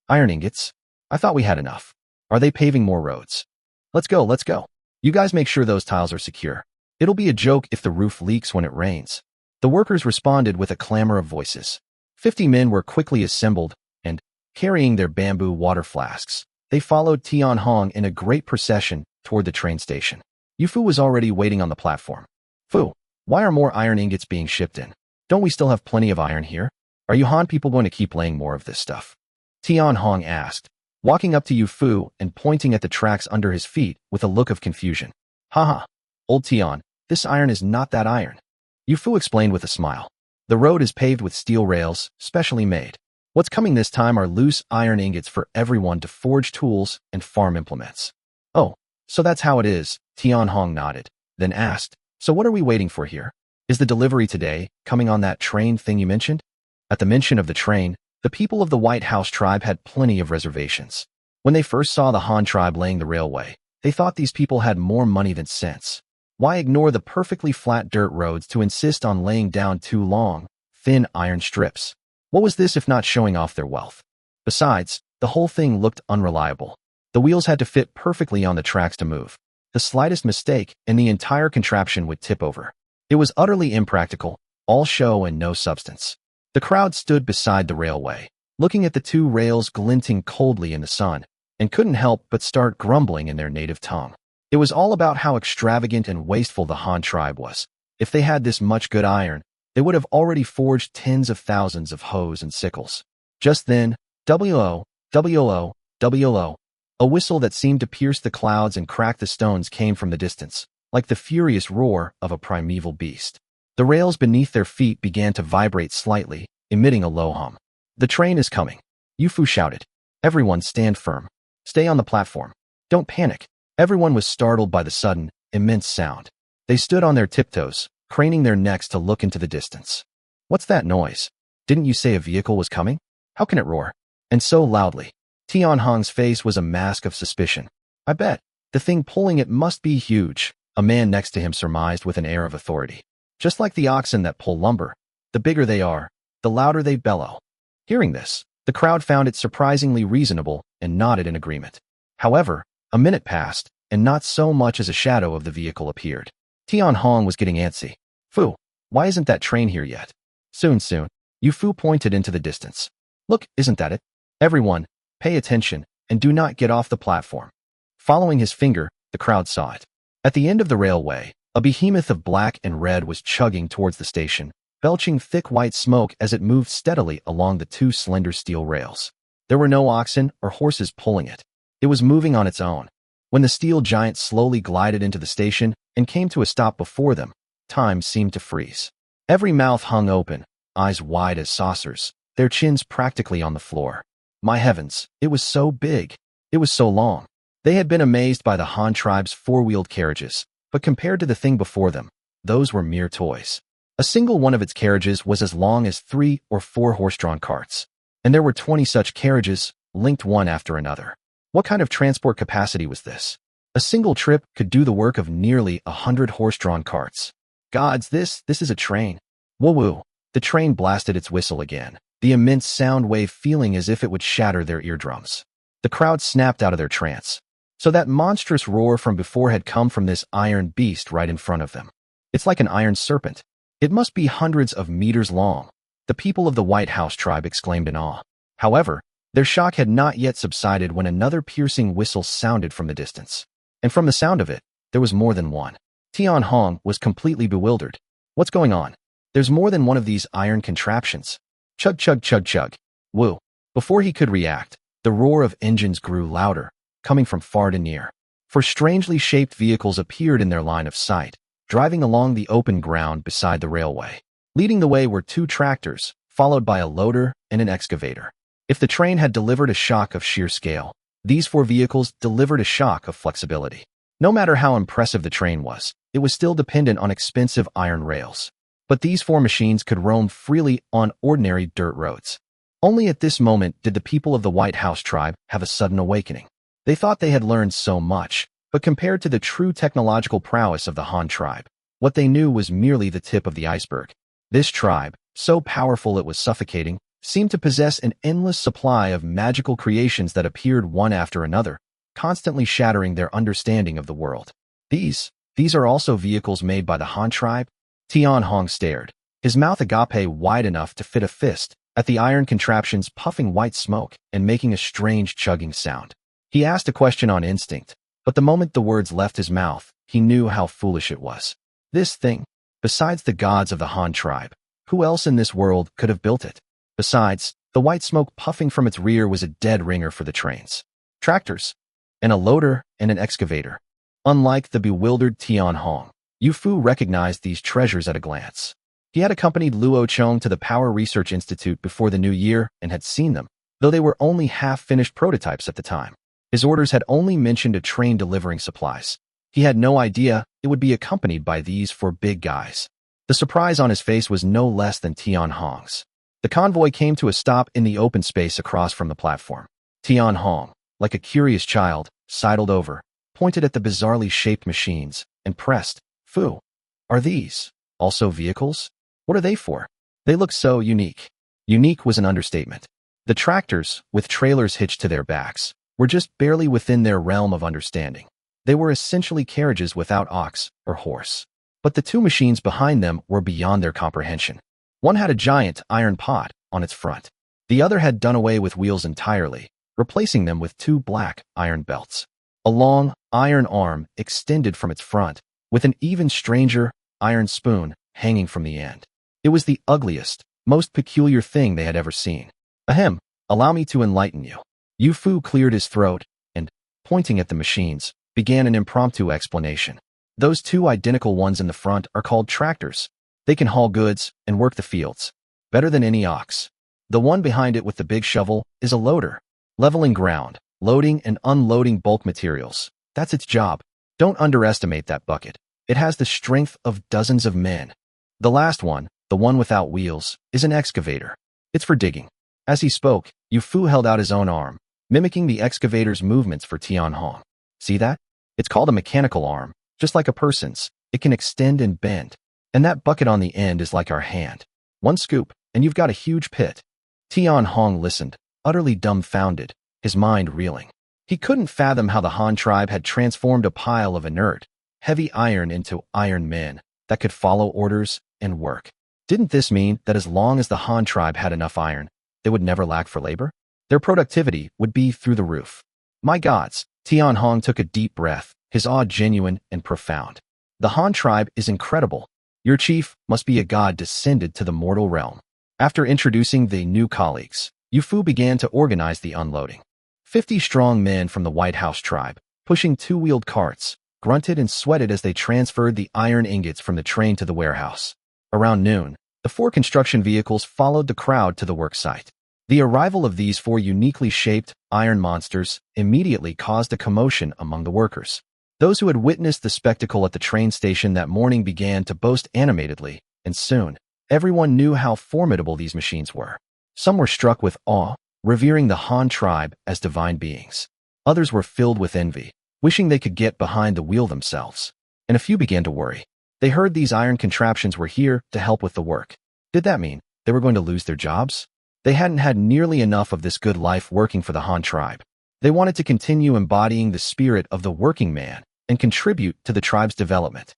"Iron ingots? I thought we had enough. Are they paving more roads?" Let's go. You guys make sure those tiles are secure. It'll be a joke if the roof leaks when it rains." The workers responded with a clamor of voices. 50 men were quickly assembled, and, carrying their bamboo water flasks, they followed Tian Hong in a great procession toward the train station. Yufu was already waiting on the platform. Fu, why are more iron ingots being shipped in? Don't we still have plenty of iron here? Are you Han people going to keep laying more of this stuff? Tian Hong asked, walking up to Yufu and pointing at the tracks under his feet with a look of confusion. Haha, old Tian, this iron is not that iron. Yufu explained with a smile. The road is paved with steel rails, specially made. What's coming this time are loose iron ingots for everyone to forge tools and farm implements. Oh, so that's how it is, Tian Hong nodded, then asked, so what are we waiting for here? Is the delivery today coming on that train thing you mentioned? At the mention of the train, the people of the White House tribe had plenty of reservations. When they first saw the Han tribe laying the railway, they thought these people had more money than sense. Why ignore the perfectly flat dirt roads to insist on laying down two long, thin iron strips? What was this if not showing off their wealth? Besides, the whole thing looked unreliable. The wheels had to fit perfectly on the tracks to move. The slightest mistake, and the entire contraption would tip over. It was utterly impractical, all show and no substance. The crowd stood beside the railway, looking at the two rails glinting coldly in the sun, and couldn't help but start grumbling in their native tongue. It was all about how extravagant and wasteful the Han tribe was. If they had this much good iron, they would have already forged tens of thousands of hoes and sickles. Just then, WO, WO, WO, a whistle that seemed to pierce the clouds and crack the stones came from the distance, like the furious roar of a primeval beast. The rails beneath their feet began to vibrate slightly, emitting a low hum. The train is coming, Yufu shouted. Everyone stand firm. Stay on the platform. Don't panic. Everyone was startled by the sudden, immense sound. They stood on their tiptoes, craning their necks to look into the distance. What's that noise? Didn't you say a vehicle was coming? How can it roar? And so loudly. Tian Hong's face was a mask of suspicion. I bet. The thing pulling it must be huge, a man next to him surmised with an air of authority. Just like the oxen that pull lumber. The bigger they are, the louder they bellow. Hearing this, the crowd found it surprisingly reasonable and nodded in agreement. However, a minute passed, and not so much as a shadow of the vehicle appeared. Tian Hong was getting antsy. Fu, why isn't that train here yet? Soon. Yufu pointed into the distance. Look, isn't that it? Everyone, pay attention, and do not get off the platform. Following his finger, the crowd saw it. At the end of the railway, a behemoth of black and red was chugging towards the station, belching thick white smoke as it moved steadily along the two slender steel rails. There were no oxen or horses pulling it. It was moving on its own. When the steel giant slowly glided into the station and came to a stop before them, time seemed to freeze. Every mouth hung open, eyes wide as saucers, their chins practically on the floor. My heavens, it was so big. It was so long. They had been amazed by the Han tribe's four-wheeled carriages, but compared to the thing before them, those were mere toys. A single one of its carriages was as long as 3 or 4 horse-drawn carts, and there were 20 such carriages, linked one after another. What kind of transport capacity was this? A single trip could do the work of nearly 100 horse-drawn carts. Gods, this is a train. Woo-woo. The train blasted its whistle again, the immense sound wave feeling as if it would shatter their eardrums. The crowd snapped out of their trance. So that monstrous roar from before had come from this iron beast right in front of them. It's like an iron serpent. It must be hundreds of meters long. The people of the White House tribe exclaimed in awe. However, their shock had not yet subsided when another piercing whistle sounded from the distance. And from the sound of it, there was more than one. Tian Hong was completely bewildered. What's going on? There's more than one of these iron contraptions. Chug chug chug chug. Woo. Before he could react, the roar of engines grew louder, coming from far to near. For strangely shaped vehicles appeared in their line of sight, driving along the open ground beside the railway. Leading the way were 2 tractors, followed by a loader and an excavator. If the train had delivered a shock of sheer scale, these 4 vehicles delivered a shock of flexibility. No matter how impressive the train was, it was still dependent on expensive iron rails. But these 4 machines could roam freely on ordinary dirt roads. Only at this moment did the people of the White House tribe have a sudden awakening. They thought they had learned so much, but compared to the true technological prowess of the Han tribe, what they knew was merely the tip of the iceberg. This tribe, so powerful it was suffocating, seemed to possess an endless supply of magical creations that appeared one after another, constantly shattering their understanding of the world. These are also vehicles made by the Han tribe? Tian Hong stared, his mouth agape wide enough to fit a fist, at the iron contraptions puffing white smoke and making a strange chugging sound. He asked a question on instinct. But the moment the words left his mouth, he knew how foolish it was. This thing, besides the gods of the Han tribe, who else in this world could have built it? Besides, the white smoke puffing from its rear was a dead ringer for the trains. Tractors, and a loader and an excavator. Unlike the bewildered Tian Hong, Yu Fu recognized these treasures at a glance. He had accompanied Luo Chong to the Power Research Institute before the new year and had seen them, though they were only half-finished prototypes at the time. His orders had only mentioned a train delivering supplies. He had no idea it would be accompanied by these four big guys. The surprise on his face was no less than Tian Hong's. The convoy came to a stop in the open space across from the platform. Tian Hong, like a curious child, sidled over, pointed at the bizarrely shaped machines, and pressed, "Fu, are these also vehicles? What are they for? They look so unique." Unique was an understatement. The tractors, with trailers hitched to their backs, were just barely within their realm of understanding. They were essentially carriages without ox or horse. But the two machines behind them were beyond their comprehension. One had a giant iron pot on its front. The other had done away with wheels entirely, replacing them with two black iron belts. A long iron arm extended from its front, with an even stranger iron spoon hanging from the end. It was the ugliest, most peculiar thing they had ever seen. Ahem, allow me to enlighten you. Yu Fu cleared his throat and, pointing at the machines, began an impromptu explanation. Those two identical ones in the front are called tractors. They can haul goods and work the fields better than any ox. The one behind it with the big shovel is a loader, leveling ground, loading and unloading bulk materials. That's its job. Don't underestimate that bucket. It has the strength of dozens of men. The last one, the one without wheels, is an excavator. It's for digging. As he spoke, Yu Fu held out his own arm, mimicking the excavator's movements for Tian Hong. See that? It's called a mechanical arm, just like a person's. It can extend and bend. And that bucket on the end is like our hand. One scoop, and you've got a huge pit. Tian Hong listened, utterly dumbfounded, his mind reeling. He couldn't fathom how the Han tribe had transformed a pile of inert, heavy iron into iron men that could follow orders and work. Didn't this mean that as long as the Han tribe had enough iron, they would never lack for labor? Their productivity would be through the roof. My gods, Tian Hong took a deep breath, his awe genuine and profound. The Han tribe is incredible. Your chief must be a god descended to the mortal realm. After introducing the new colleagues, Yu Fu began to organize the unloading. 50 strong men from the White House tribe, pushing two-wheeled carts, grunted and sweated as they transferred the iron ingots from the train to the warehouse. Around noon, the 4 construction vehicles followed the crowd to the work site. The arrival of these 4 uniquely shaped iron monsters immediately caused a commotion among the workers. Those who had witnessed the spectacle at the train station that morning began to boast animatedly, and soon, everyone knew how formidable these machines were. Some were struck with awe, revering the Han tribe as divine beings. Others were filled with envy, wishing they could get behind the wheel themselves. And a few began to worry. They heard these iron contraptions were here to help with the work. Did that mean they were going to lose their jobs? They hadn't had nearly enough of this good life working for the Han tribe. They wanted to continue embodying the spirit of the working man and contribute to the tribe's development.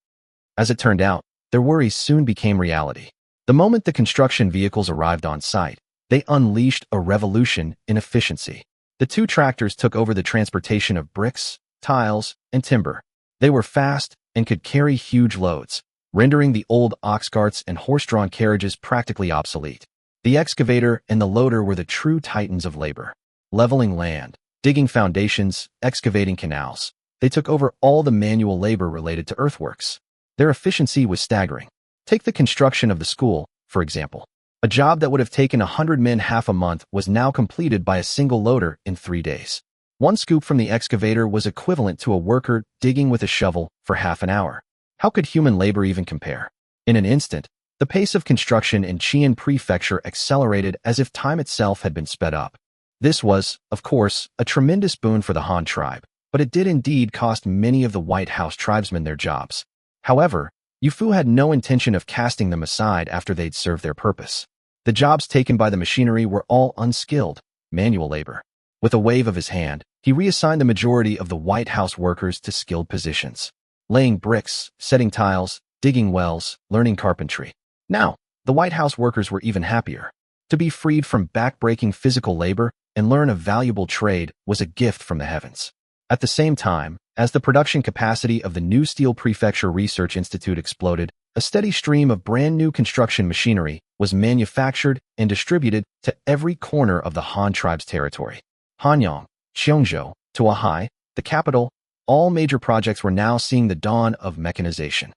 As it turned out, their worries soon became reality. The moment the construction vehicles arrived on site, they unleashed a revolution in efficiency. The 2 tractors took over the transportation of bricks, tiles, and timber. They were fast and could carry huge loads, rendering the old ox carts and horse-drawn carriages practically obsolete. The excavator and the loader were the true titans of labor. Leveling land, digging foundations, excavating canals. They took over all the manual labor related to earthworks. Their efficiency was staggering. Take the construction of the school, for example. A job that would have taken 100 men half a month was now completed by a single loader in 3 days. One scoop from the excavator was equivalent to a worker digging with a shovel for half an hour. How could human labor even compare? In an instant, the pace of construction in Qian Prefecture accelerated as if time itself had been sped up. This was, of course, a tremendous boon for the Han tribe, but it did indeed cost many of the White House tribesmen their jobs. However, Yu Fu had no intention of casting them aside after they'd served their purpose. The jobs taken by the machinery were all unskilled, manual labor. With a wave of his hand, he reassigned the majority of the White House workers to skilled positions. Laying bricks, setting tiles, digging wells, learning carpentry. Now, the White House workers were even happier. To be freed from back-breaking physical labor and learn a valuable trade was a gift from the heavens. At the same time, as the production capacity of the new Steel Prefecture Research Institute exploded, a steady stream of brand-new construction machinery was manufactured and distributed to every corner of the Han tribe's territory. Hanyang, Cheongzhou, Tuahai, the capital, all major projects were now seeing the dawn of mechanization.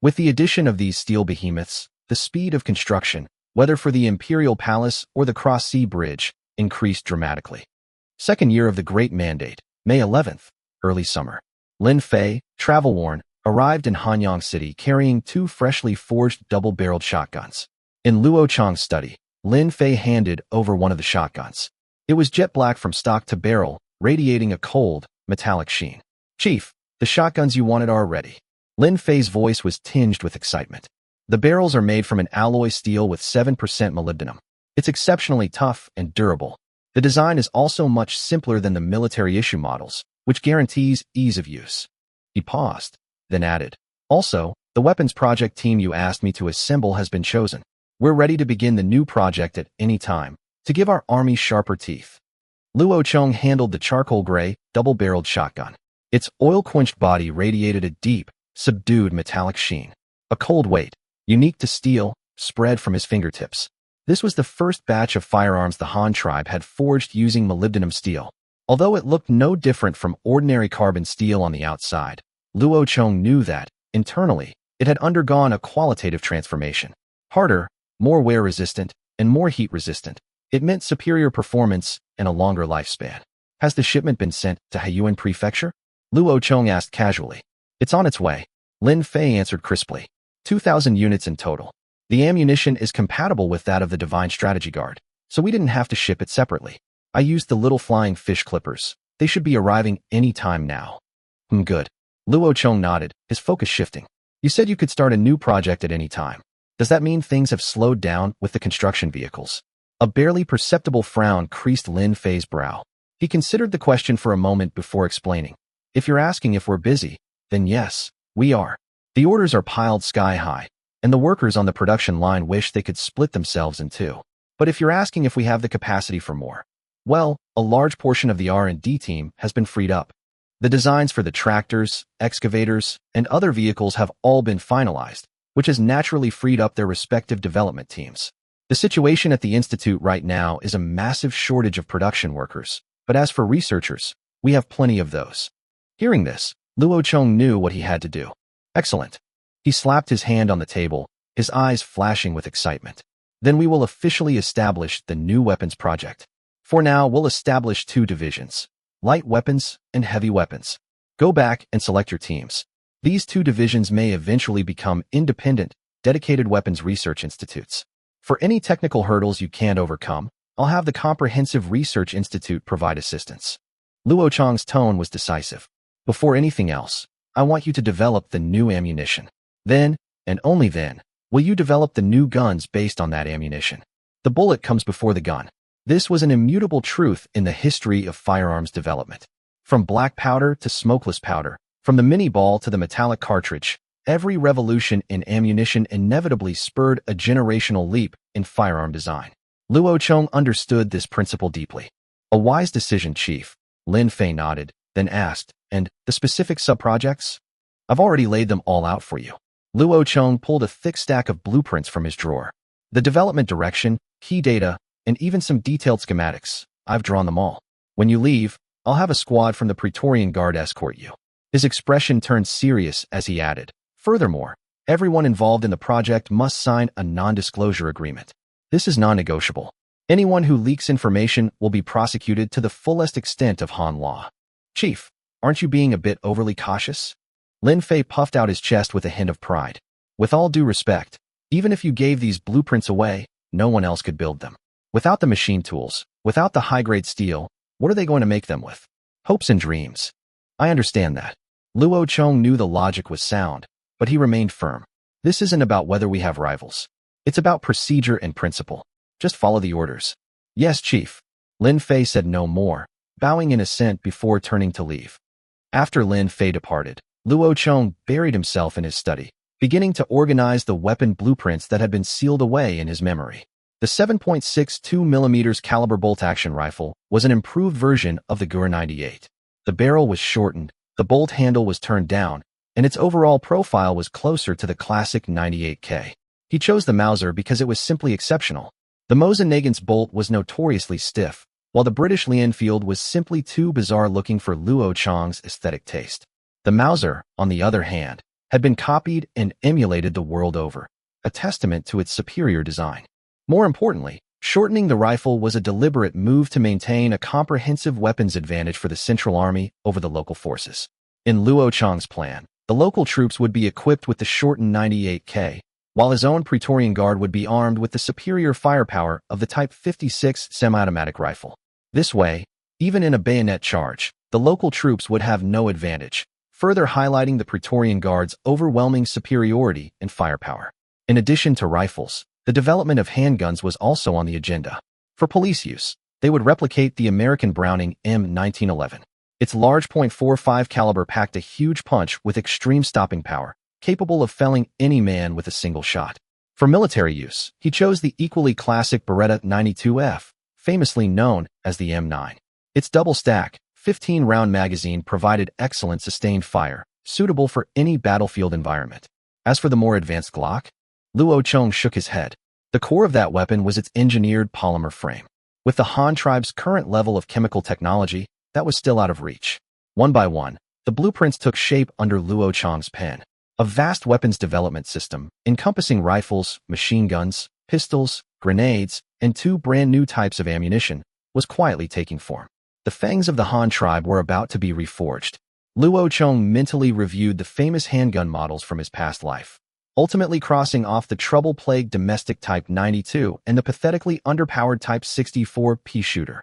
With the addition of these steel behemoths, the speed of construction, whether for the Imperial Palace or the Cross-Sea Bridge, increased dramatically. Second year of the Great Mandate, May 11th, early summer. Lin Fei, travel-worn, arrived in Hanyang City carrying two freshly forged double-barreled shotguns. In Luo Chong's study, Lin Fei handed over one of the shotguns. It was jet black from stock to barrel, radiating a cold, metallic sheen. "Chief, the shotguns you wanted are ready." Lin Fei's voice was tinged with excitement. The barrels are made from an alloy steel with 7% molybdenum. It's exceptionally tough and durable. The design is also much simpler than the military-issue models, which guarantees ease of use. He paused, then added, "Also, the weapons project team you asked me to assemble has been chosen. We're ready to begin the new project at any time, to give our army sharper teeth." Luo Chong handled the charcoal gray, double-barreled shotgun. Its oil-quenched body radiated a deep, subdued metallic sheen. A cold weight, unique to steel, spread from his fingertips. This was the first batch of firearms the Han tribe had forged using molybdenum steel. Although it looked no different from ordinary carbon steel on the outside, Luo Chong knew that, internally, it had undergone a qualitative transformation. Harder, more wear-resistant, and more heat-resistant. It meant superior performance and a longer lifespan. "Has the shipment been sent to Haiyuan Prefecture?" Luo Chong asked casually. "It's on its way," Lin Fei answered crisply. 2,000 units in total. The ammunition is compatible with that of the Divine Strategy Guard, so we didn't have to ship it separately. I used the little flying fish clippers. They should be arriving any time now. Good. Luo Chong nodded, his focus shifting. "You said you could start a new project at any time. Does that mean things have slowed down with the construction vehicles?" A barely perceptible frown creased Lin Fei's brow. He considered the question for a moment before explaining. "If you're asking if we're busy, then yes, we are. The orders are piled sky-high, and the workers on the production line wish they could split themselves in two. But if you're asking if we have the capacity for more, well, a large portion of the R&D team has been freed up. The designs for the tractors, excavators, and other vehicles have all been finalized, which has naturally freed up their respective development teams. The situation at the Institute right now is a massive shortage of production workers, but as for researchers, we have plenty of those." Hearing this, Luo Chong knew what he had to do. "Excellent." He slapped his hand on the table, his eyes flashing with excitement. "Then we will officially establish the new weapons project. For now, we'll establish two divisions, light weapons and heavy weapons. Go back and select your teams. These two divisions may eventually become independent, dedicated weapons research institutes. For any technical hurdles you can't overcome, I'll have the Comprehensive Research Institute provide assistance." Luo Chong's tone was decisive. "Before anything else, I want you to develop the new ammunition. Then, and only then, will you develop the new guns based on that ammunition. The bullet comes before the gun." This was an immutable truth in the history of firearms development. From black powder to smokeless powder, from the mini-ball to the metallic cartridge, every revolution in ammunition inevitably spurred a generational leap in firearm design. Luo Chong understood this principle deeply. "A wise decision, Chief." Lin Fei nodded, then asked, "And the specific sub-projects?" "I've already laid them all out for you." Luo Chong pulled a thick stack of blueprints from his drawer. "The development direction, key data, and even some detailed schematics. I've drawn them all. When you leave, I'll have a squad from the Praetorian Guard escort you." His expression turned serious as he added, "Furthermore, everyone involved in the project must sign a non-disclosure agreement. This is non-negotiable. Anyone who leaks information will be prosecuted to the fullest extent of Han law." "Chief, aren't you being a bit overly cautious?" Lin Fei puffed out his chest with a hint of pride. "With all due respect, even if you gave these blueprints away, no one else could build them. Without the machine tools, without the high-grade steel, what are they going to make them with? Hopes and dreams." "I understand that." Luo Chong knew the logic was sound, but he remained firm. "This isn't about whether we have rivals. It's about procedure and principle. Just follow the orders." "Yes, Chief." Lin Fei said no more, bowing in assent before turning to leave. After Lin Fei departed, Luo Chong buried himself in his study, beginning to organize the weapon blueprints that had been sealed away in his memory. The 7.62 mm caliber bolt-action rifle was an improved version of the Gur 98. The barrel was shortened, the bolt handle was turned down, and its overall profile was closer to the classic 98K. He chose the Mauser because it was simply exceptional. The Mosin-Nagant's bolt was notoriously stiff, while the British Lee-Enfield was simply too bizarre-looking for Luo Chong's aesthetic taste. The Mauser, on the other hand, had been copied and emulated the world over, a testament to its superior design. More importantly, shortening the rifle was a deliberate move to maintain a comprehensive weapons advantage for the Central Army over the local forces. In Luo Chong's plan, the local troops would be equipped with the shortened 98K, while his own Praetorian Guard would be armed with the superior firepower of the Type 56 semi-automatic rifle. This way, even in a bayonet charge, the local troops would have no advantage, further highlighting the Praetorian Guard's overwhelming superiority in firepower. In addition to rifles, the development of handguns was also on the agenda. For police use, they would replicate the American Browning M1911. Its large .45 caliber packed a huge punch with extreme stopping power, capable of felling any man with a single shot. For military use, he chose the equally classic Beretta 92F, famously known as the M9. Its double-stack, 15-round magazine provided excellent sustained fire, suitable for any battlefield environment. As for the more advanced Glock, Luo Chong shook his head. The core of that weapon was its engineered polymer frame. With the Han tribe's current level of chemical technology, that was still out of reach. One by one, the blueprints took shape under Luo Chong's pen. A vast weapons development system, encompassing rifles, machine guns, pistols, grenades, and 2 brand-new types of ammunition, was quietly taking form. The fangs of the Han tribe were about to be reforged. Luo Chong mentally reviewed the famous handgun models from his past life, ultimately crossing off the trouble-plagued domestic Type 92 and the pathetically underpowered Type 64 pea shooter.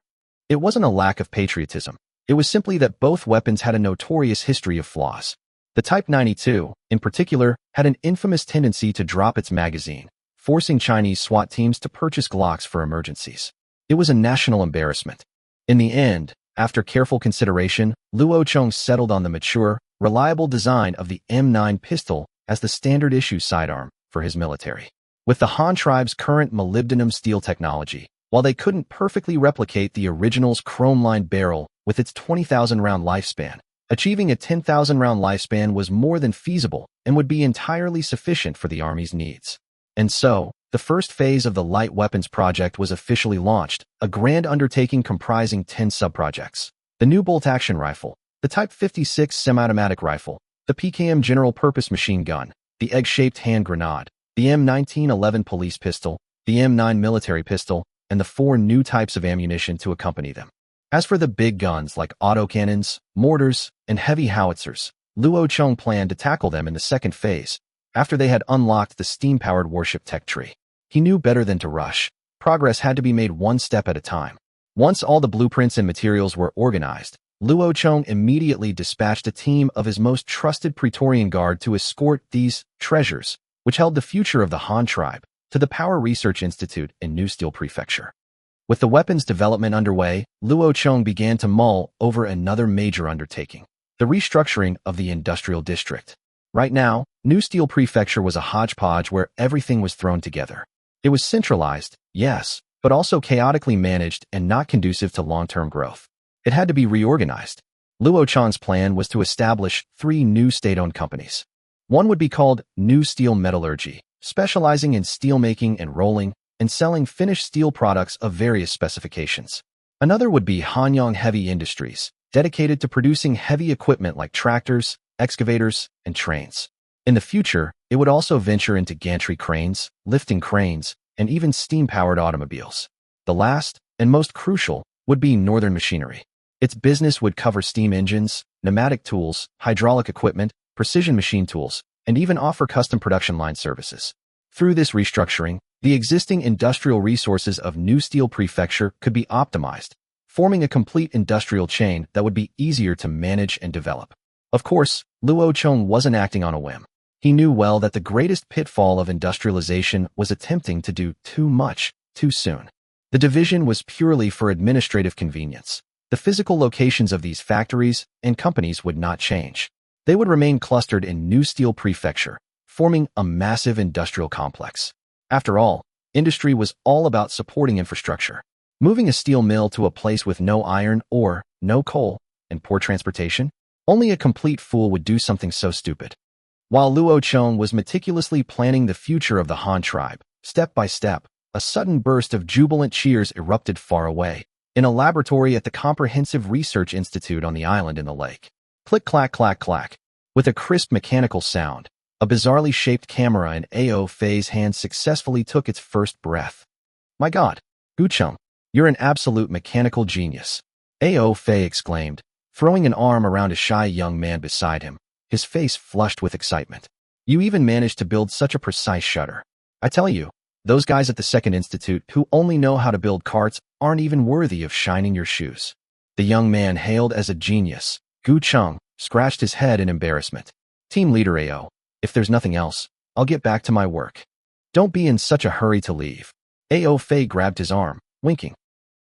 It wasn't a lack of patriotism. It was simply that both weapons had a notorious history of flaws. The Type 92, in particular, had an infamous tendency to drop its magazine, forcing Chinese SWAT teams to purchase Glocks for emergencies. It was a national embarrassment. In the end, after careful consideration, Luo Chong settled on the mature, reliable design of the M9 pistol as the standard-issue sidearm for his military. With the Han tribe's current molybdenum steel technology, while they couldn't perfectly replicate the original's chrome-lined barrel with its 20,000-round lifespan, achieving a 10,000-round lifespan was more than feasible and would be entirely sufficient for the Army's needs. And so, the first phase of the light weapons project was officially launched, a grand undertaking comprising 10 sub-projects. The new bolt-action rifle, the Type 56 semi-automatic rifle, the PKM general-purpose machine gun, the egg-shaped hand grenade, the M1911 police pistol, the M9 military pistol, and the 4 new types of ammunition to accompany them. As for the big guns like autocannons, mortars, and heavy howitzers, Luo Chong planned to tackle them in the second phase, after they had unlocked the steam-powered warship tech tree. He knew better than to rush. Progress had to be made one step at a time. Once all the blueprints and materials were organized, Luo Chong immediately dispatched a team of his most trusted Praetorian Guard to escort these treasures, which held the future of the Han tribe, to the Power Research Institute in New Steel Prefecture. With the weapons development underway, Luo Chong began to mull over another major undertaking, the restructuring of the industrial district. Right now, New Steel Prefecture was a hodgepodge where everything was thrown together. It was centralized, yes, but also chaotically managed and not conducive to long-term growth. It had to be reorganized. Luo Chong's plan was to establish 3 new state-owned companies. One would be called New Steel Metallurgy, specializing in steelmaking and rolling, and selling finished steel products of various specifications. Another would be Hanyang Heavy Industries, dedicated to producing heavy equipment like tractors, excavators, and trains. In the future, it would also venture into gantry cranes, lifting cranes, and even steam-powered automobiles. The last, and most crucial, would be Northern Machinery. Its business would cover steam engines, pneumatic tools, hydraulic equipment, precision machine tools, and even offer custom production line services. Through this restructuring, the existing industrial resources of New Steel Prefecture could be optimized, forming a complete industrial chain that would be easier to manage and develop. Of course, Luo Chong wasn't acting on a whim. He knew well that the greatest pitfall of industrialization was attempting to do too much, too soon. The division was purely for administrative convenience. The physical locations of these factories and companies would not change. They would remain clustered in New Steel Prefecture, forming a massive industrial complex. After all, industry was all about supporting infrastructure. Moving a steel mill to a place with no iron ore, no coal, and poor transportation? Only a complete fool would do something so stupid. While Luo Chong was meticulously planning the future of the Han tribe, step by step, a sudden burst of jubilant cheers erupted far away, in a laboratory at the Comprehensive Research Institute on the island in the lake. Click, clack, clack, clack. With a crisp mechanical sound, a bizarrely shaped camera in Ao Fei's hand successfully took its first breath. My God, Gu Chong, you're an absolute mechanical genius, Ao Fei exclaimed, throwing an arm around a shy young man beside him, his face flushed with excitement. You even managed to build such a precise shutter. I tell you, those guys at the Second Institute who only know how to build carts aren't even worthy of shining your shoes. The young man, hailed as a genius, Gu Chong, scratched his head in embarrassment. Team leader Ao, if there's nothing else, I'll get back to my work. Don't be in such a hurry to leave. Ao Fei grabbed his arm, winking.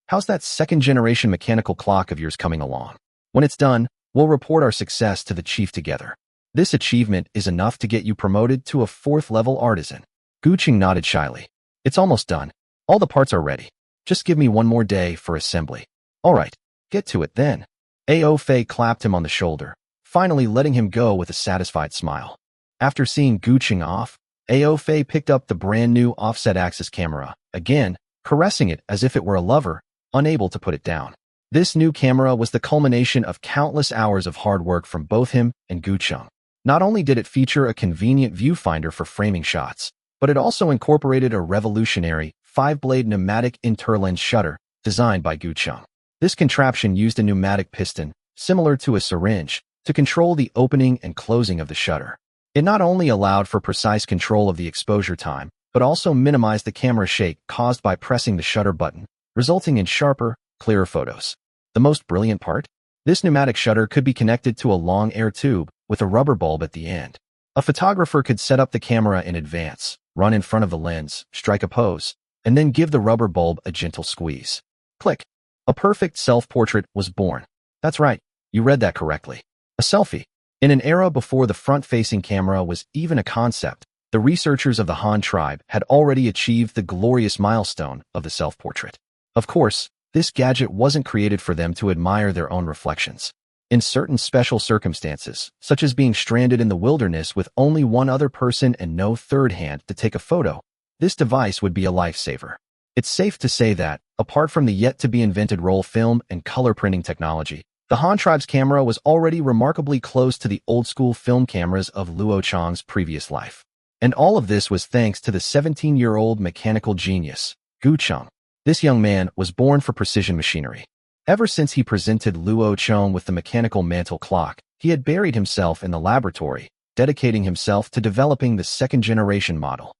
How's that second-generation mechanical clock of yours coming along? When it's done, we'll report our success to the chief together. This achievement is enough to get you promoted to a 4th-level artisan. Gu Chong nodded shyly. It's almost done. All the parts are ready. Just give me one more day for assembly. All right, get to it then. Ao Fei clapped him on the shoulder, finally letting him go with a satisfied smile. After seeing Gu Chong off, Ao Fei picked up the brand-new offset axis camera, again, caressing it as if it were a lover, unable to put it down. This new camera was the culmination of countless hours of hard work from both him and Gu Chong. Not only did it feature a convenient viewfinder for framing shots, but it also incorporated a revolutionary 5-blade pneumatic interlens shutter designed by Gu Chong. This contraption used a pneumatic piston, similar to a syringe, to control the opening and closing of the shutter. It not only allowed for precise control of the exposure time, but also minimized the camera shake caused by pressing the shutter button, resulting in sharper, clearer photos. The most brilliant part? This pneumatic shutter could be connected to a long air tube with a rubber bulb at the end. A photographer could set up the camera in advance, run in front of the lens, strike a pose, and then give the rubber bulb a gentle squeeze. Click. A perfect self-portrait was born. That's right, you read that correctly. A selfie. In an era before the front-facing camera was even a concept, the researchers of the Han tribe had already achieved the glorious milestone of the self-portrait. Of course, this gadget wasn't created for them to admire their own reflections. In certain special circumstances, such as being stranded in the wilderness with only one other person and no third hand to take a photo, this device would be a lifesaver. It's safe to say that, apart from the yet-to-be-invented roll film and color printing technology, the Han tribe's camera was already remarkably close to the old-school film cameras of Luo Chong's previous life. And all of this was thanks to the 17-year-old mechanical genius, Gu Chong. This young man was born for precision machinery. Ever since he presented Luo Chong with the mechanical mantle clock, he had buried himself in the laboratory, dedicating himself to developing the second-generation model.